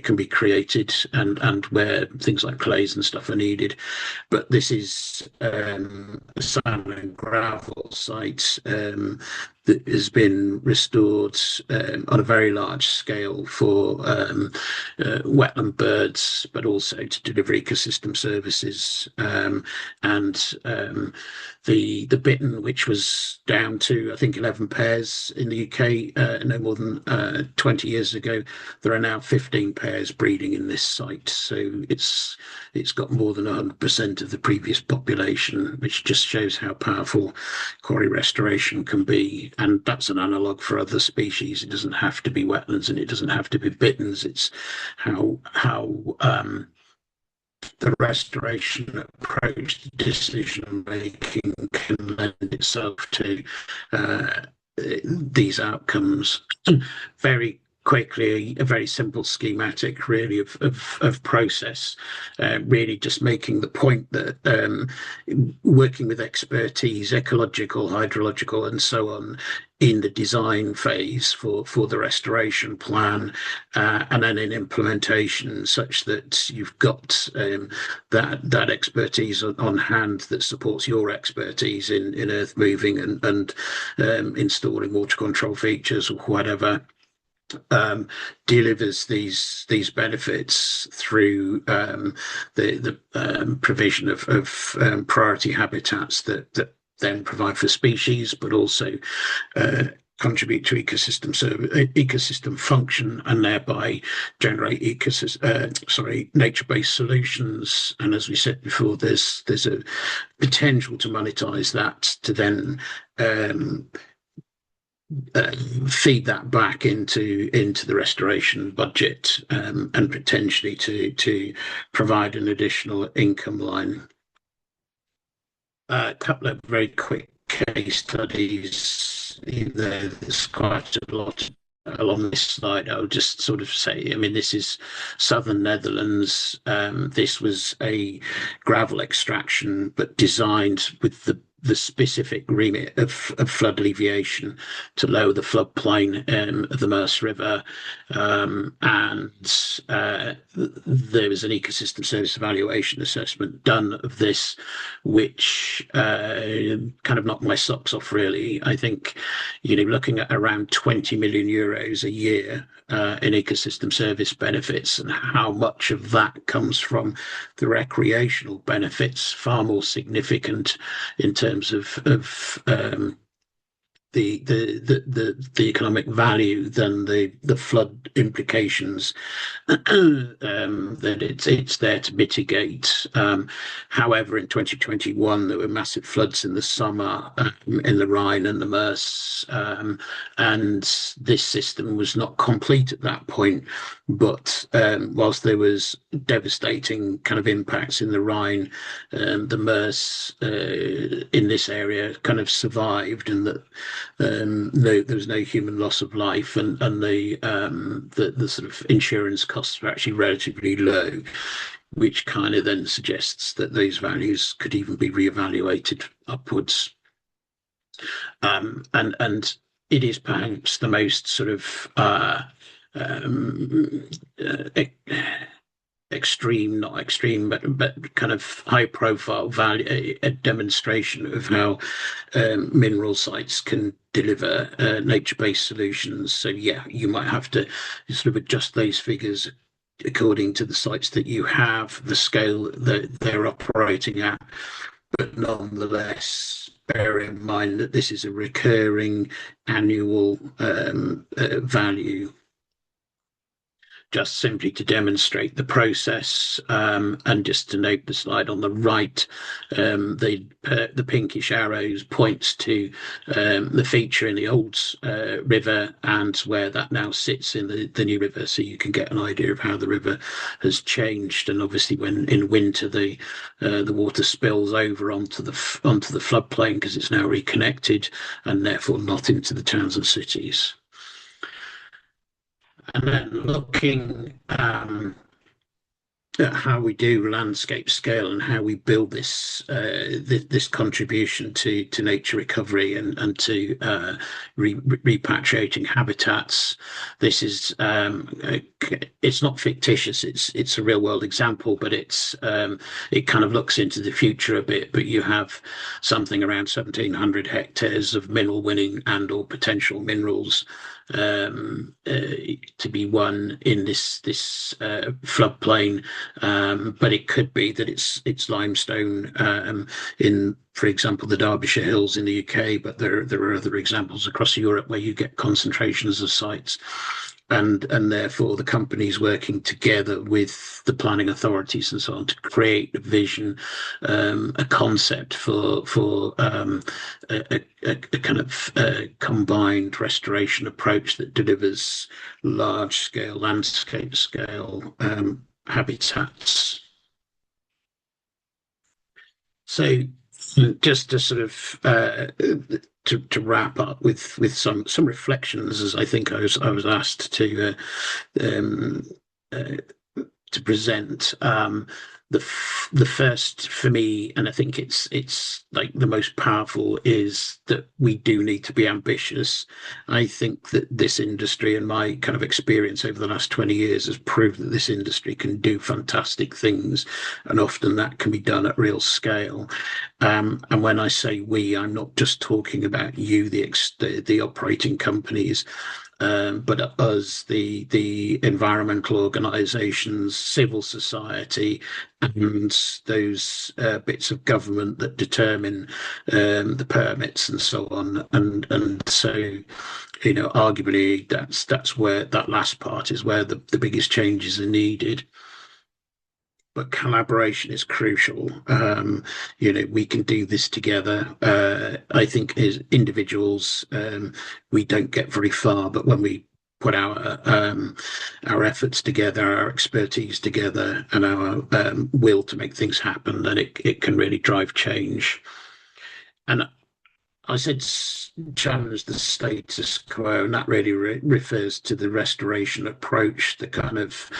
can be created and where things like clays and stuff are needed. But this is a sand and gravel site that has been restored on a very large scale for wetland birds, but also to deliver ecosystem services. The bittern, which was down to, I think, 11 pairs in the UK no more than 20 years ago, there are now 15 pairs breeding in this site. So it's got more than 100% of the previous population, which just shows how powerful quarry restoration can be. And that's an analogue for other species. It doesn't have to be wetlands and it doesn't have to be bitterns. It's how the restoration approach to decision making can lend itself to these outcomes. Very quickly, a very simple schematic really of process, really just making the point that working with expertise, ecological, hydrological and so on, in the design phase for the restoration plan, and then in implementation, such that you've got that expertise on hand that supports your expertise in earth moving and installing water control features or whatever. Delivers these benefits through the provision of priority habitats that then provide for species, but also contribute to ecosystem function and thereby generate nature-based solutions. And as we said before, there's a potential to monetize that to then feed that back into the restoration budget, and potentially to provide an additional income line. A couple of very quick case studies. There's quite a lot along this slide. I'll just sort of say, I mean, this is southern Netherlands. This was a gravel extraction, but designed with the specific remit of flood alleviation to lower the floodplain of the Meuse River. And there was an ecosystem service evaluation assessment done of this, which kind of knocked my socks off, really. I think, looking at around 20 million euros a year in ecosystem service benefits, and how much of that comes from the recreational benefits, far more significant in terms of the economic value than the flood implications that it's there to mitigate. However, in 2021 there were massive floods in the summer in the Rhine and the Meuse, and this system was not complete at that point. But whilst there was devastating kind of impacts in the Rhine, the Meuse in this area kind of survived, and that there was no human loss of life, and the sort of insurance costs were actually relatively low, which kind of then suggests that those values could even be reevaluated upwards. And it is perhaps the most sort of extreme, not extreme, but kind of high profile value, a demonstration of how mineral sites can deliver nature-based solutions. So yeah, you might have to sort of adjust those figures according to the sites that you have, the scale that they're operating at, but nonetheless bear in mind that this is a recurring annual value, just simply to demonstrate the process. And just to note the slide on the right, the pinkish arrows points to the feature in the old river and where that now sits in the new river, so you can get an idea of how the river has changed. And obviously, when in winter the water spills over onto the floodplain because it's now reconnected, and therefore not into the towns and cities. And then looking at how we do landscape scale and how we build this this contribution to nature recovery and to repatriating habitats. This is it's not fictitious. It's a real world example, but it kind of looks into the future a bit. But you have something around 1,700 hectares of mineral winning and or potential minerals to be won in this floodplain, but it could be that it's limestone in, for example, the Derbyshire Hills in the UK, but there are other examples across Europe where you get concentrations of sites. And therefore the companies working together with the planning authorities and so on to create a vision, a concept for a kind of combined restoration approach that delivers large scale, landscape scale habitats. So just to sort of to wrap up with some reflections, as I think I was asked to present. The first for me, and I think it's like the most powerful, is that we do need to be ambitious. I think that this industry and my kind of experience over the last 20 years has proved that this industry can do fantastic things, and often that can be done at real scale. And when I say we, I'm not just talking about you, the operating companies, but us, the environmental organisations, civil society, and those bits of government that determine the permits and so on. And so, you know, arguably that's where that last part is where the biggest changes are needed. But collaboration is crucial. You know, we can do this together. I think as individuals, we don't get very far, but when we put our efforts together, our expertise together, and our will to make things happen, then it can really drive change. And I said challenge the status quo, and that really refers to the restoration approach, the kind of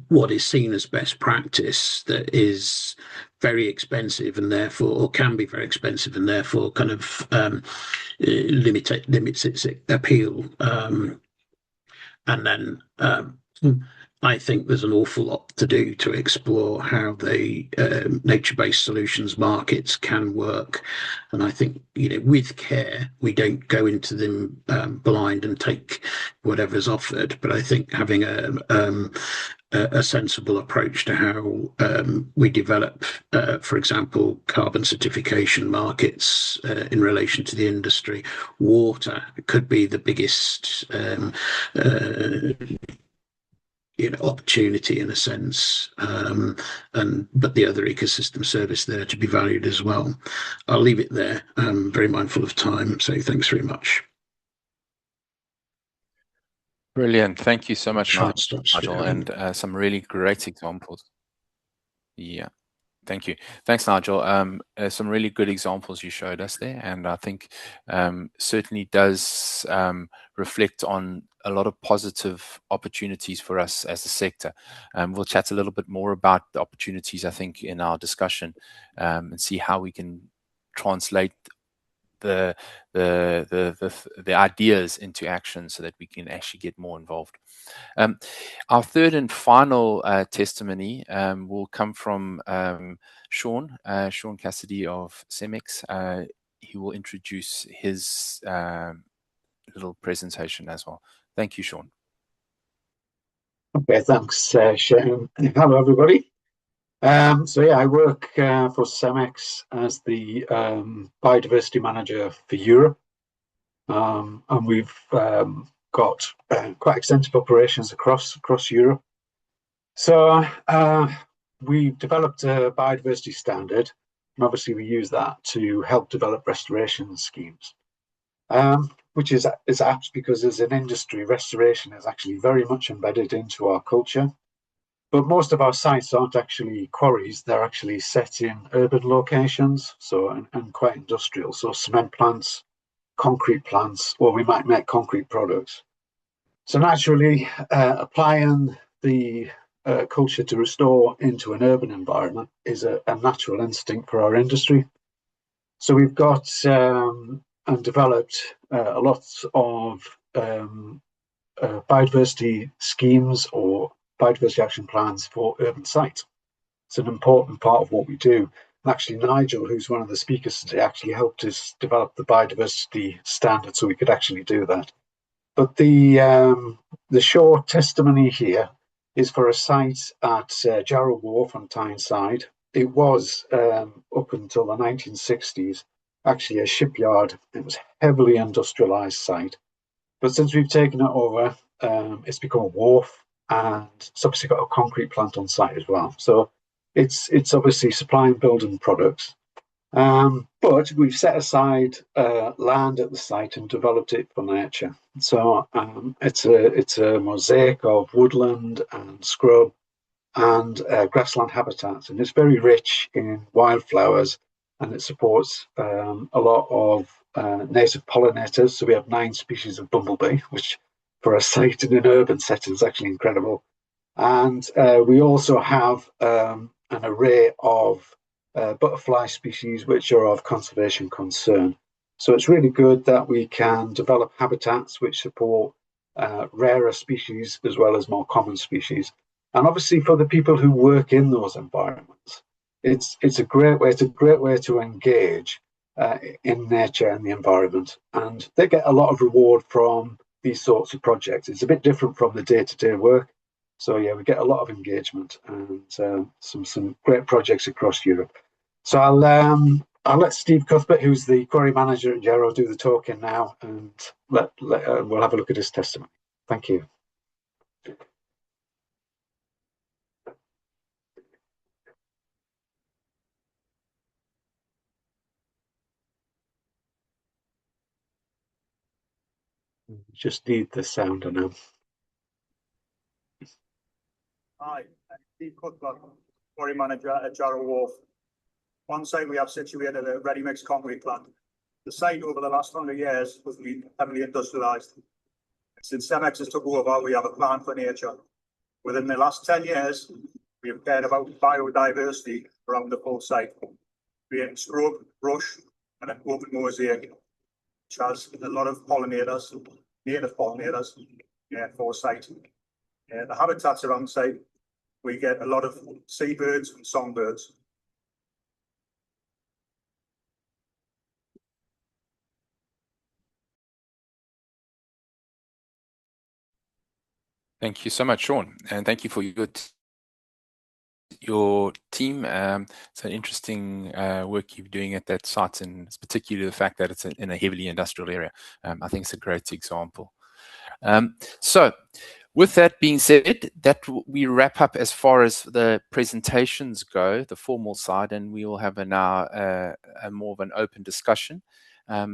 what is seen as best practice that is very expensive and therefore, or can be very expensive and therefore kind of limits its appeal. And then I think there's an awful lot to do to explore how the nature-based solutions markets can work. And I think, you know, with care, we don't go into them blind and take whatever's offered. But I think having a sensible approach to how we develop, for example, carbon certification markets in relation to the industry. Water could be the biggest opportunity in a sense, but the other ecosystem service there to be valued as well. I'll leave it there. I'm very mindful of time, so thanks very much. Brilliant. Thank you so much, Nigel, and some really great examples. Yeah. Thank you. Thanks, Nigel. Some really good examples you showed us there, and I think certainly does reflect on a lot of positive opportunities for us as a sector. We'll chat a little bit more about the opportunities, I think, in our discussion, and see how we can translate the ideas into action so that we can actually get more involved. Our third and final testimony will come from Sean Cassidy of CEMEX. He will introduce his little presentation as well. Thank you, Sean. Okay, thanks, Shane. Hello, everybody. So yeah, I work for CEMEX as the biodiversity manager for Europe, and we've got quite extensive operations across Europe. So we've developed a biodiversity standard, and obviously we use that to help develop restoration schemes, which is apt because as an industry, restoration is actually very much embedded into our culture. But most of our sites aren't actually quarries, they're actually set in urban locations, so and quite industrial. So cement plants, concrete plants, or we might make concrete products. So naturally, applying the culture to restore into an urban environment is a natural instinct for our industry. So we've got and developed a lot of biodiversity schemes or biodiversity action plans for urban sites. It's an important part of what we do. And actually, Nigel, who's one of the speakers today, actually helped us develop the biodiversity standard so we could actually do that. But the short testimony here is for a site at Jarrow Wharf on Tyneside. It was, up until the 1960s, actually a shipyard. It was a heavily industrialised site. But since we've taken it over, it's become a wharf, and it's obviously got a concrete plant on site as well. So it's obviously supplying building products. But we've set aside land at the site and developed it for nature. So it's a mosaic of woodland and scrub and grassland habitats, and it's very rich in wildflowers, and it supports a lot of native pollinators. So we have 9 species of bumblebee, which for a site in an urban setting is actually incredible. And we also have an array of butterfly species which are of conservation concern. So it's really good that we can develop habitats which support rarer species as well as more common species. And obviously for the people who work in those environments, it's a great way to engage in nature and the environment, and they get a lot of reward from these sorts of projects. It's a bit different from the day-to-day work. So yeah, we get a lot of engagement and some great projects across Europe. So I'll let Steve Cuthbert, who's the quarry manager at Jarrow, do the talking now, and we'll have a look at his testimony. Thank you. Just need the sounder now. Hi, Steve Cuthbert, quarry manager at Jarrow Wharf. On site, we have situated a ready-mix concrete plant. The site over the last 100 years has been heavily industrialised. Since CEMEX has took over, we have a plan for nature. Within the last 10 years, we have cared about biodiversity around the whole site, creating scrub, brush, and an open mosaic, which has a lot of pollinators, native pollinators, for site. The habitats around site, we get a lot of seabirds and songbirds. Thank you so much, Sean, and thank you for your team. It's an interesting work you're doing at that site, and particularly the fact that it's in a heavily industrial area. I think it's a great example. So with that being said, that we wrap up as far as the presentations go, the formal side, and we will have now a more of an open discussion.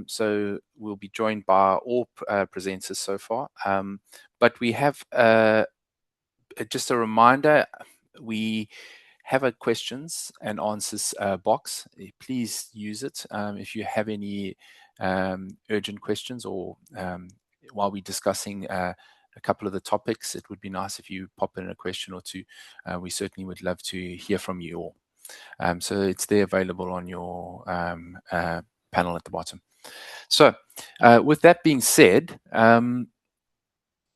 So we'll be joined by all presenters so far. But we have just a reminder, we have a questions and answers box. Please use it if you have any urgent questions, or while we're discussing a couple of the topics, it would be nice if you pop in a question or two. We certainly would love to hear from you all. So it's there available on your panel at the bottom. So, with that being said,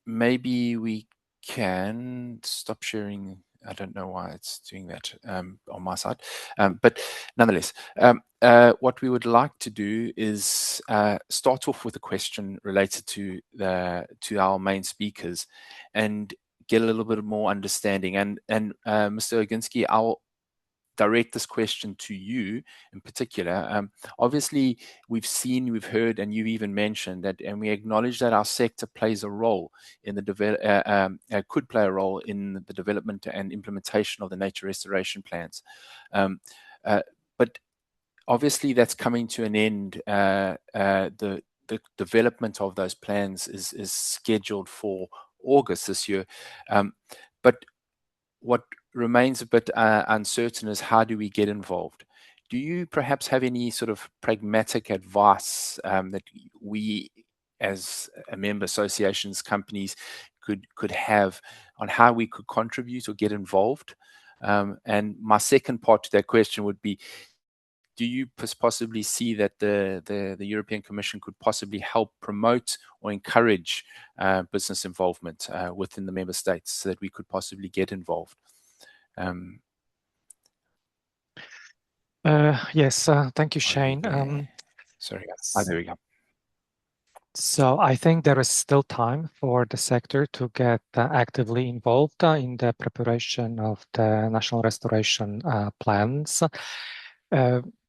maybe we can stop sharing. I don't know why it's doing that on my side, but nonetheless, what we would like to do is start off with a question related to our main speakers, and get a little bit more understanding. And Mr. Oginski, I'll direct this question to you in particular. Obviously, we've heard, and you've even mentioned that, and we acknowledge that our sector plays a role in the could play a role in the development and implementation of the nature restoration plans. But obviously, that's coming to an end. The development of those plans is scheduled for August this year. But what remains a bit uncertain is, how do we get involved? Do you perhaps have any sort of pragmatic advice that we, as member associations, companies, could have on how we could contribute or get involved? And my second part to that question would be, do you possibly see that the European Commission could possibly help promote or encourage business involvement within the member states, so that we could possibly get involved? Yes, thank you, Shane. Sorry, there we go. So I think there is still time for the sector to get actively involved in the preparation of the national restoration plans.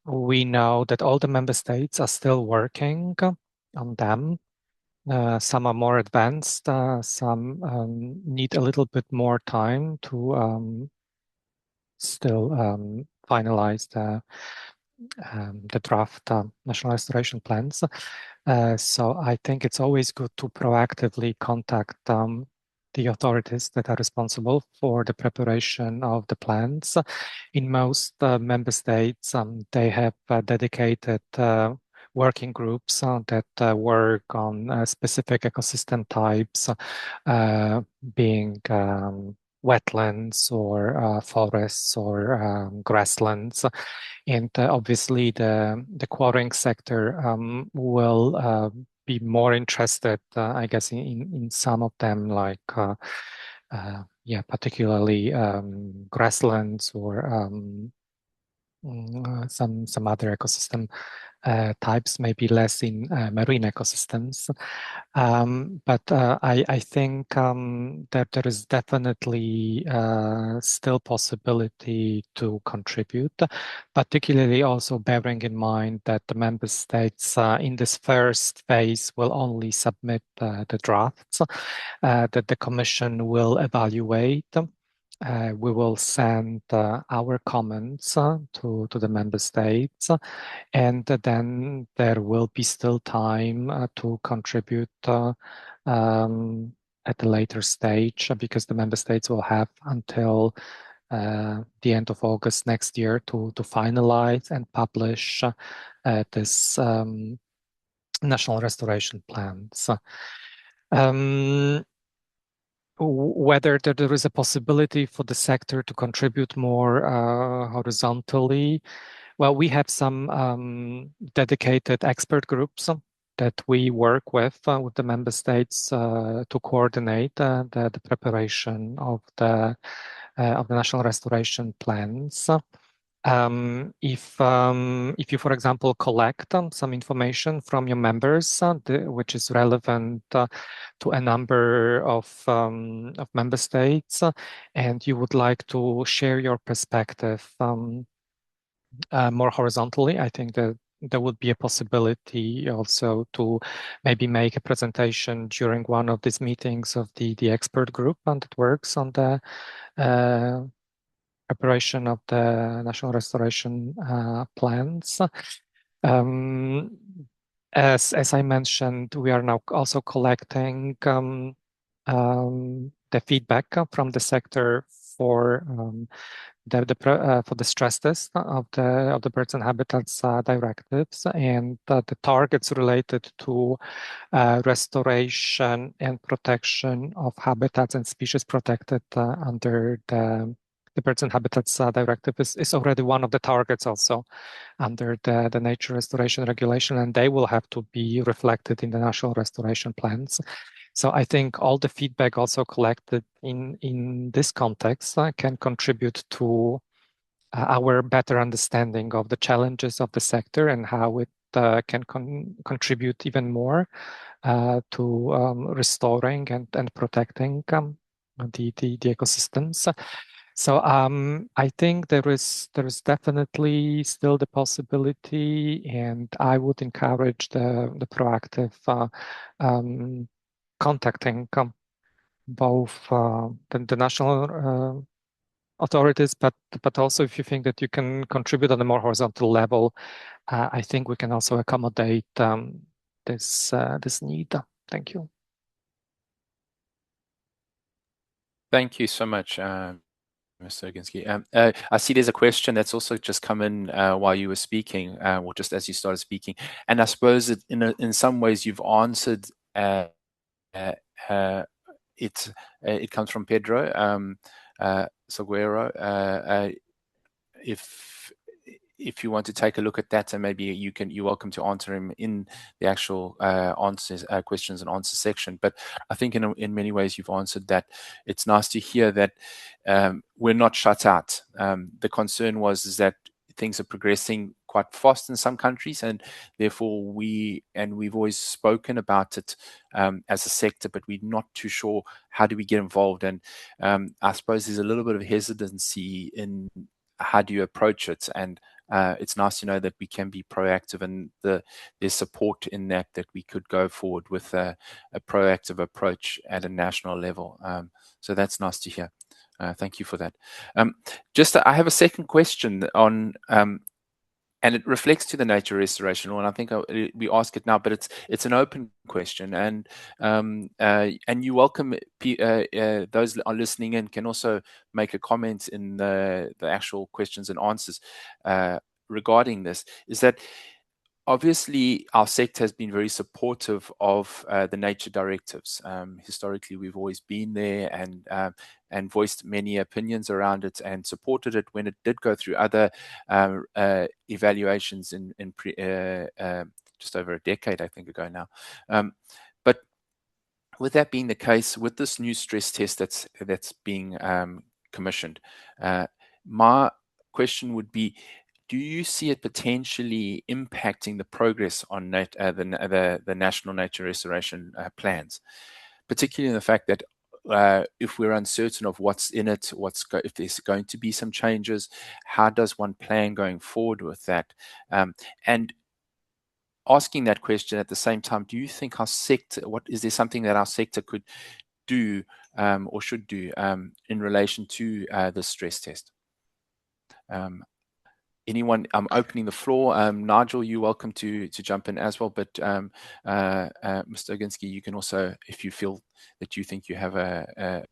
We know that all the member states are still working on them. Some are more advanced, some need a little bit more time to still finalize the draft national restoration plans. So I think it's always good to proactively contact the authorities that are responsible for the preparation of the plans. In most member states, they have dedicated working groups that work on specific ecosystem types, being wetlands or forests or grasslands. And obviously the quarrying sector will be more interested, I guess, in some of them, like particularly grasslands or some other ecosystem types, maybe less in marine ecosystems. But I think that there is definitely still possibility to contribute, particularly also bearing in mind that the member states in this first phase will only submit the drafts that the Commission will evaluate. We will send our comments to the member states, and then there will be still time to contribute at a later stage, because the member states will have until the end of August next year to finalize and publish this national restoration plans. Whether there is a possibility for the sector to contribute more horizontally. Well, we have some dedicated expert groups that we work with the member states to coordinate the preparation of the national restoration plans. If you, for example, collect some information from your members, which is relevant to a number of member states, and you would like to share your perspective more horizontally, I think that there would be a possibility also to maybe make a presentation during one of these meetings of the expert group that works on the preparation of the national restoration plans. As I mentioned, we are now also collecting the feedback from the sector for the stress test of the birds and habitats directives, and the targets related to restoration and protection of habitats and species protected under the the Birds and Habitats Directive is already one of the targets also under the nature restoration regulation, and they will have to be reflected in the national restoration plans. So I think all the feedback also collected in this context can contribute to our better understanding of the challenges of the sector and how it can contribute even more to restoring and protecting the ecosystems. So I think there is definitely still the possibility, and I would encourage the proactive contacting both the national authorities, but also if you think that you can contribute on a more horizontal level, I think we can also accommodate this need. Thank you. Thank you so much, Mr. Oginski. I see there's a question that's also just come in while you were speaking, or just as you started speaking, and I suppose in some ways you've answered it comes from Pedro Seguero. If you want to take a look at that, and maybe you're welcome to answer him in the actual questions and answer section. But I think in many ways you've answered that. It's nice to hear that we're not shut out. The concern is that things are progressing quite fast in some countries, and therefore we've always spoken about it as a sector, but we're not too sure how do we get involved. And I suppose there's a little bit of hesitancy in how do you approach it, and it's nice to know that we can be proactive, and there's support in that we could go forward with a proactive approach at a national level. So that's nice to hear. Thank you for that. I have a second question on, and it reflects to the nature restoration law, and I think we ask it now, but it's an open question, and you welcome those that are listening in can also make a comment in the actual questions and answers regarding this. Is that obviously our sector has been very supportive of the nature directives. Historically, we've always been there and voiced many opinions around it and supported it when it did go through other evaluations in just over a decade, I think, ago now. But with that being the case, with this new stress test that's being commissioned, my question would be, do you see it potentially impacting the progress on the national nature restoration plans, particularly in the fact that if we're uncertain of what's in it, if there's going to be some changes, how does one plan going forward with that? And asking that question at the same time, do you think our sector, is there something that our sector could do or should do in relation to the stress test? Anyone? I'm opening the floor. Nigel, you're welcome to jump in as well. But Mr. Oginski, you can also, if you feel that you think you have a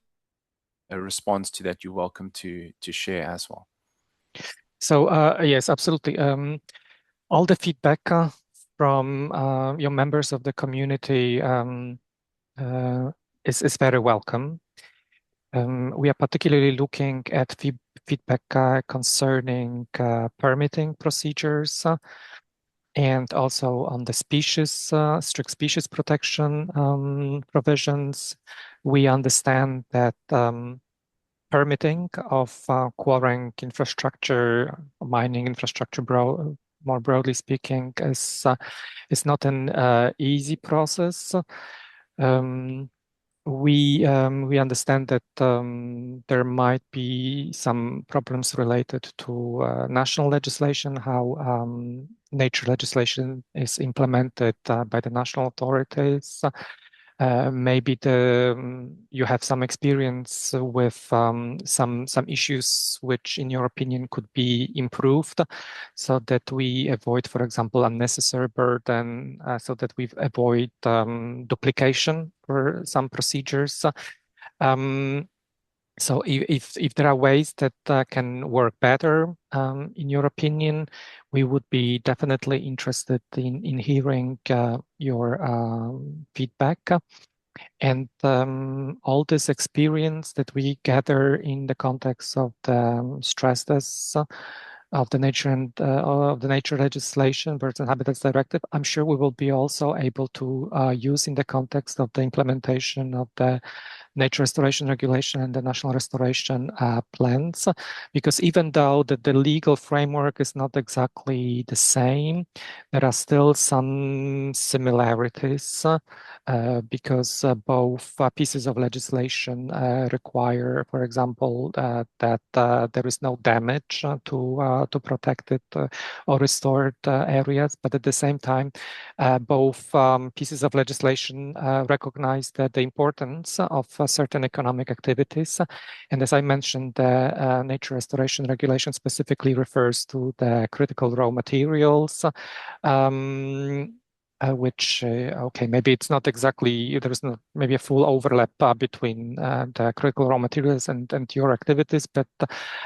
response to that, you're welcome to share as well. So yes, absolutely. All the feedback from your members of the community is very welcome. We are particularly looking at feedback concerning permitting procedures and also on the strict species protection provisions. We understand that permitting of quarrying infrastructure, mining infrastructure, more broadly speaking, is not an easy process. We understand that there might be some problems related to national legislation, how nature legislation is implemented by the national authorities. Maybe you have some experience with some issues which, in your opinion, could be improved, so that we avoid, for example, unnecessary burden, so that we avoid duplication for some procedures. So if there are ways that can work better, in your opinion, we would be definitely interested in hearing your feedback. And all this experience that we gather in the context of the stress tests of the nature and of the nature legislation, Birds and Habitats Directive, I'm sure we will be also able to use in the context of the implementation of the nature restoration regulation and the national restoration plans, because even though the legal framework is not exactly the same, there are still some similarities because both pieces of legislation require, for example, that there is no damage to protected or restored areas, but at the same time, both pieces of legislation recognize that the importance of certain economic activities. And as I mentioned, the nature restoration regulation specifically refers to the critical raw materials, which, okay, maybe it's not exactly, there is not maybe a full overlap between the critical raw materials and your activities, but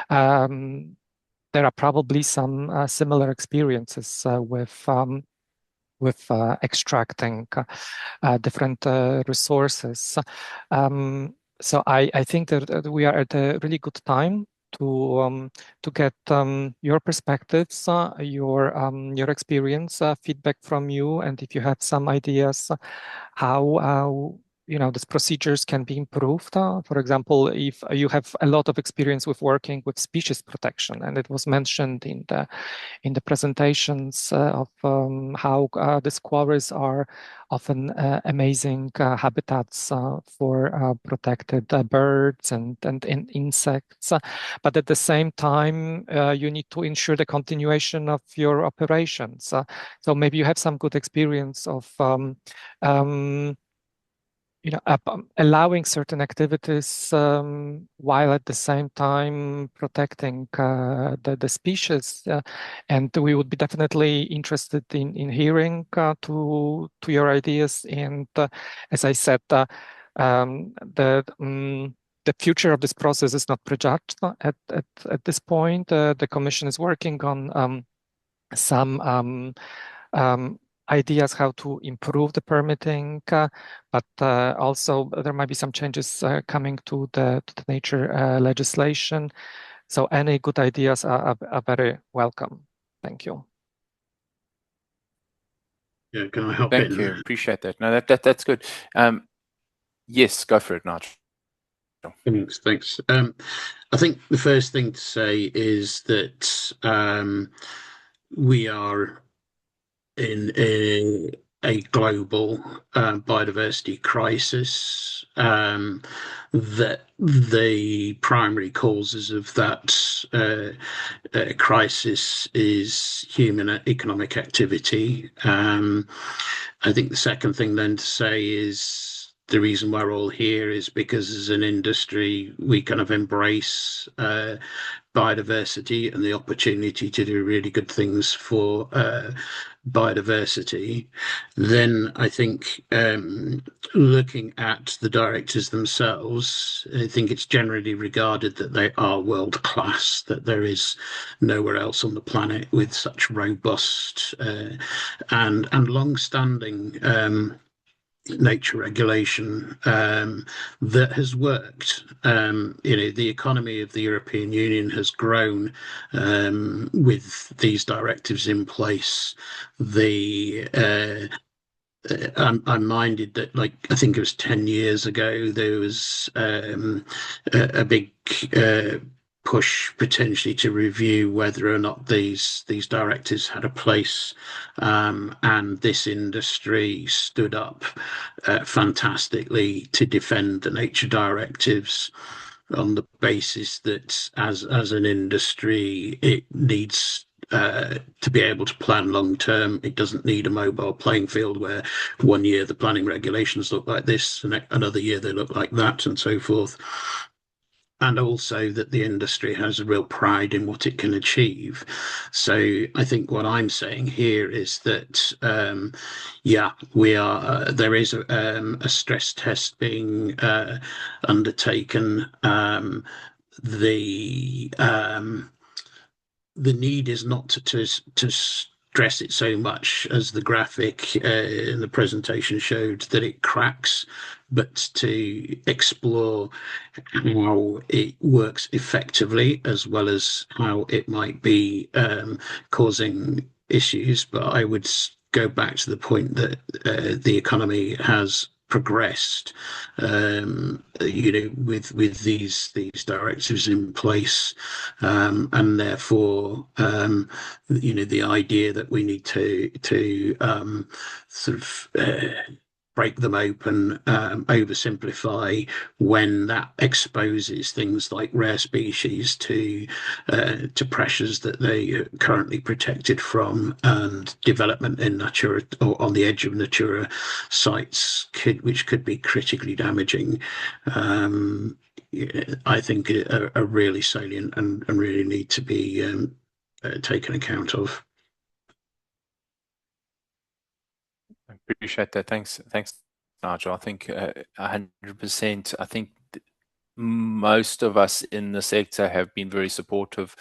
there are probably some similar experiences with extracting different resources. So I think that we are at a really good time to get your perspectives, your experience, feedback from you, and if you have some ideas how these procedures can be improved. For example, if you have a lot of experience with working with species protection, and it was mentioned in the presentations of how these quarries are often amazing habitats for protected birds and insects. But at the same time, you need to ensure the continuation of your operations. So maybe you have some good experience of allowing certain activities while at the same time protecting the species. And we would be definitely interested in hearing to your ideas. And as I said, the future of this process is not prejudged at this point. The Commission is working on some ideas how to improve the permitting, but also there might be some changes coming to the nature legislation. So any good ideas are very welcome. Thank you. Yeah, can I help? Thank you. Appreciate that. No, that's good. Yes, go for it, Nigel. Thanks. I think the first thing to say is that we are in a global biodiversity crisis, that the primary causes of that crisis is human economic activity. I think the second thing then to say is the reason we're all here is because as an industry, we kind of embrace biodiversity and the opportunity to do really good things for biodiversity. Then I think looking at the directors themselves, I think it's generally regarded that they are world class, that there is nowhere else on the planet with such robust and long-standing nature regulation that has worked. The economy of the European Union has grown with these directives in place. I'm minded that, like, I think it was 10 years ago, there was a big push potentially to review whether or not these directives had a place, and this industry stood up fantastically to defend the nature directives on the basis that as an industry it needs to be able to plan long term. It doesn't need a mobile playing field where one year the planning regulations look like this and another year they look like that and so forth. And also that the industry has a real pride in what it can achieve. So I think what I'm saying here is that, we are. There is a stress test being undertaken. The need is not to stress it so much as the graphic in the presentation showed that it cracks, but to explore how it works effectively as well as how it might be causing issues. But I would go back to the point that the economy has progressed, with these directives in place, and therefore, the idea that we need to sort of break them open, oversimplify when that exposes things like rare species to pressures that they are currently protected from, and development in Natura or on the edge of Natura sites which could be critically damaging. I think are really salient and really need to be taken account of. I appreciate that. Thanks, Nigel. I think 100%. I think most of us in the sector have been very supportive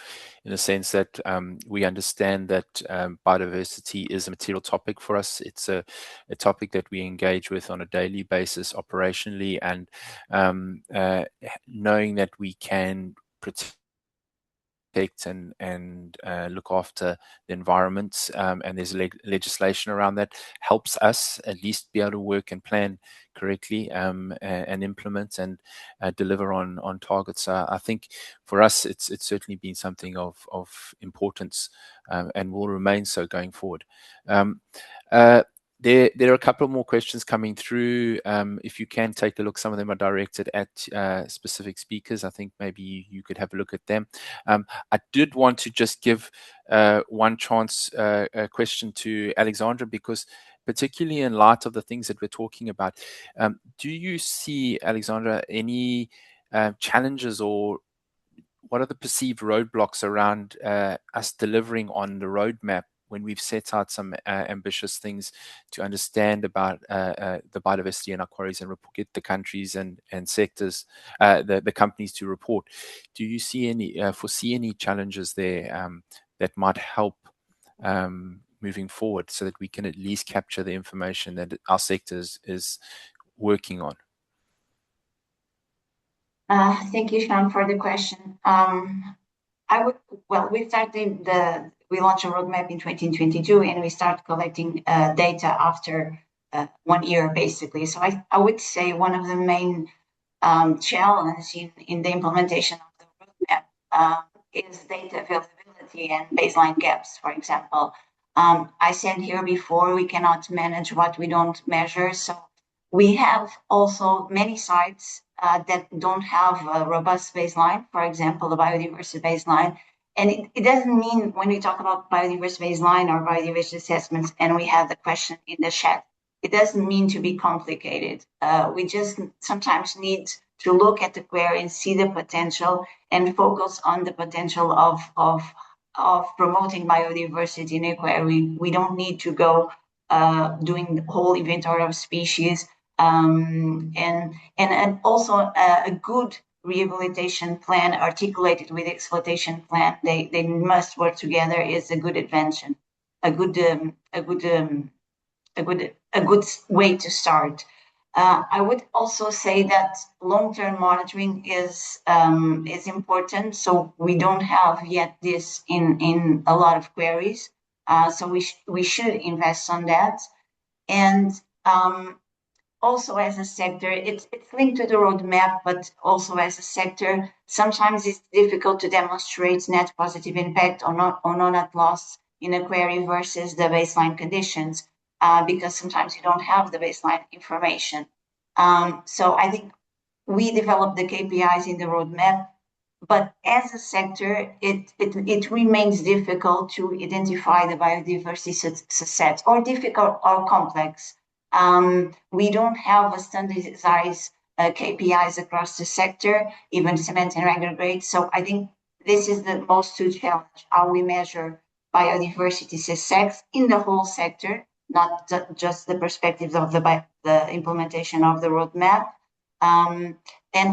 in the sense that we understand that biodiversity is a material topic for us. It's a topic that we engage with on a daily basis operationally, and knowing that we can protect and look after the environment, and there's legislation around that, helps us at least be able to work and plan correctly, and implement and deliver on targets. I think for us it's certainly been something of importance, and will remain so going forward. There are a couple more questions coming through. If you can take a look, some of them are directed at specific speakers. I think maybe you could have a look at them. I did want to just give one chance question to Alexandra, because particularly in light of the things that we're talking about, do you see, Alexandra, any challenges, or what are the perceived roadblocks around us delivering on the roadmap when we've set out some ambitious things to understand about the biodiversity in our quarries and get the countries and sectors, the companies to report? Do you see foresee any challenges there that might help moving forward, so that we can at least capture the information that our sector is working on? Thank you, Sean, for the question. We launched a roadmap in 2022, and we start collecting data after 1 year, basically. So I would say one of the main challenges in the implementation of the roadmap is data availability and baseline gaps, for example. I said here before, we cannot manage what we don't measure. So we have also many sites that don't have a robust baseline, for example, the biodiversity baseline. And it doesn't mean, when we talk about biodiversity baseline or biodiversity assessments, and we have the question in the chat, it doesn't mean to be complicated. We just sometimes need to look at the query and see the potential and focus on the potential of promoting biodiversity in a query. We don't need to go doing the whole inventory of species. And also a good rehabilitation plan articulated with exploitation plan, they must work together, is a good invention, a good way to start. I would also say that long-term monitoring is important. So we don't have yet this in a lot of queries. So we should invest on that. And also as a sector, it's linked to the roadmap, but also as a sector, sometimes it's difficult to demonstrate net positive impact or no net loss in a query versus the baseline conditions, because sometimes you don't have the baseline information. So I think we developed the KPIs in the roadmap, but as a sector, it remains difficult to identify the biodiversity sets, or difficult or complex. We don't have a standardized KPIs across the sector, even cement and aggregate. So I think this is the most two challenge: how we measure biodiversity success in the whole sector, not just the perspectives of the implementation of the roadmap. And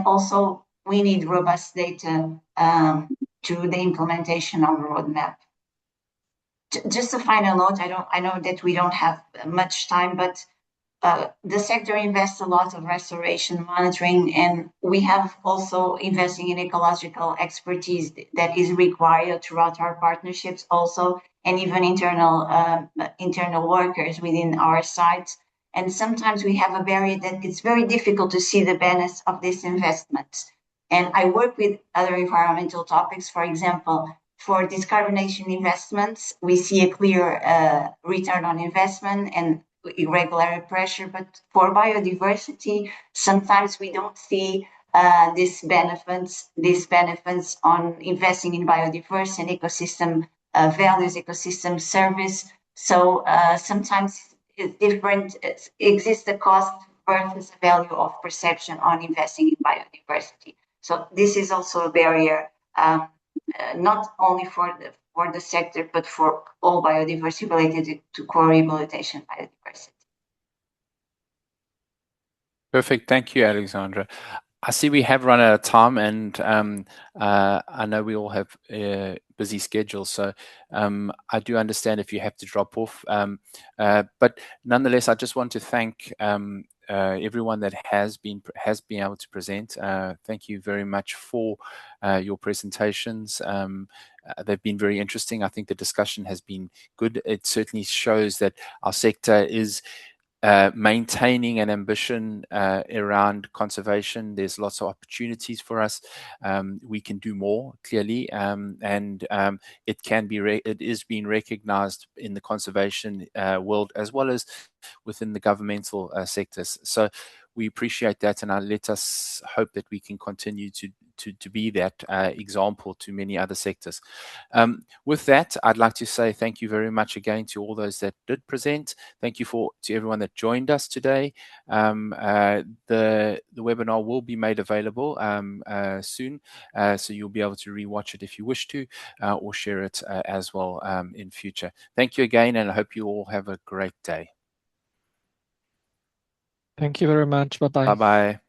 also we need robust data to the implementation of the roadmap. Just a final note. I know that we don't have much time, but the sector invests a lot of restoration monitoring, and we have also investing in ecological expertise that is required throughout our partnerships also, and even internal workers within our sites. And sometimes we have a barrier that it's very difficult to see the benefits of these investments. And I work with other environmental topics. For example, for decarbonation investments, we see a clear return on investment and irregular pressure, but for biodiversity, sometimes we don't see these benefits on investing in biodiversity and ecosystem values, ecosystem service. So sometimes it's different. Exists the cost versus the value of perception on investing in biodiversity. So this is also a barrier, not only for the sector, but for all biodiversity related to core rehabilitation biodiversity. Perfect. Thank you, Alexandra. I see we have run out of time, and I know we all have busy schedules, so I do understand if you have to drop off. But nonetheless, I just want to thank everyone that has been able to present. Thank you very much for your presentations. They've been very interesting. I think the discussion has been good. It certainly shows that our sector is maintaining an ambition around conservation. There's lots of opportunities for us. We can do more, clearly, and it can be it is being recognized in the conservation world as well as within the governmental sectors. So we appreciate that, and let us hope that we can continue to be that example to many other sectors. With that, I'd like to say thank you very much again to all those that did present. Thank you to everyone that joined us today. The webinar will be made available soon, so you'll be able to rewatch it if you wish to, or share it as well in future. Thank you again, and I hope you all have a great day. Thank you very much. Bye-bye. Bye-bye.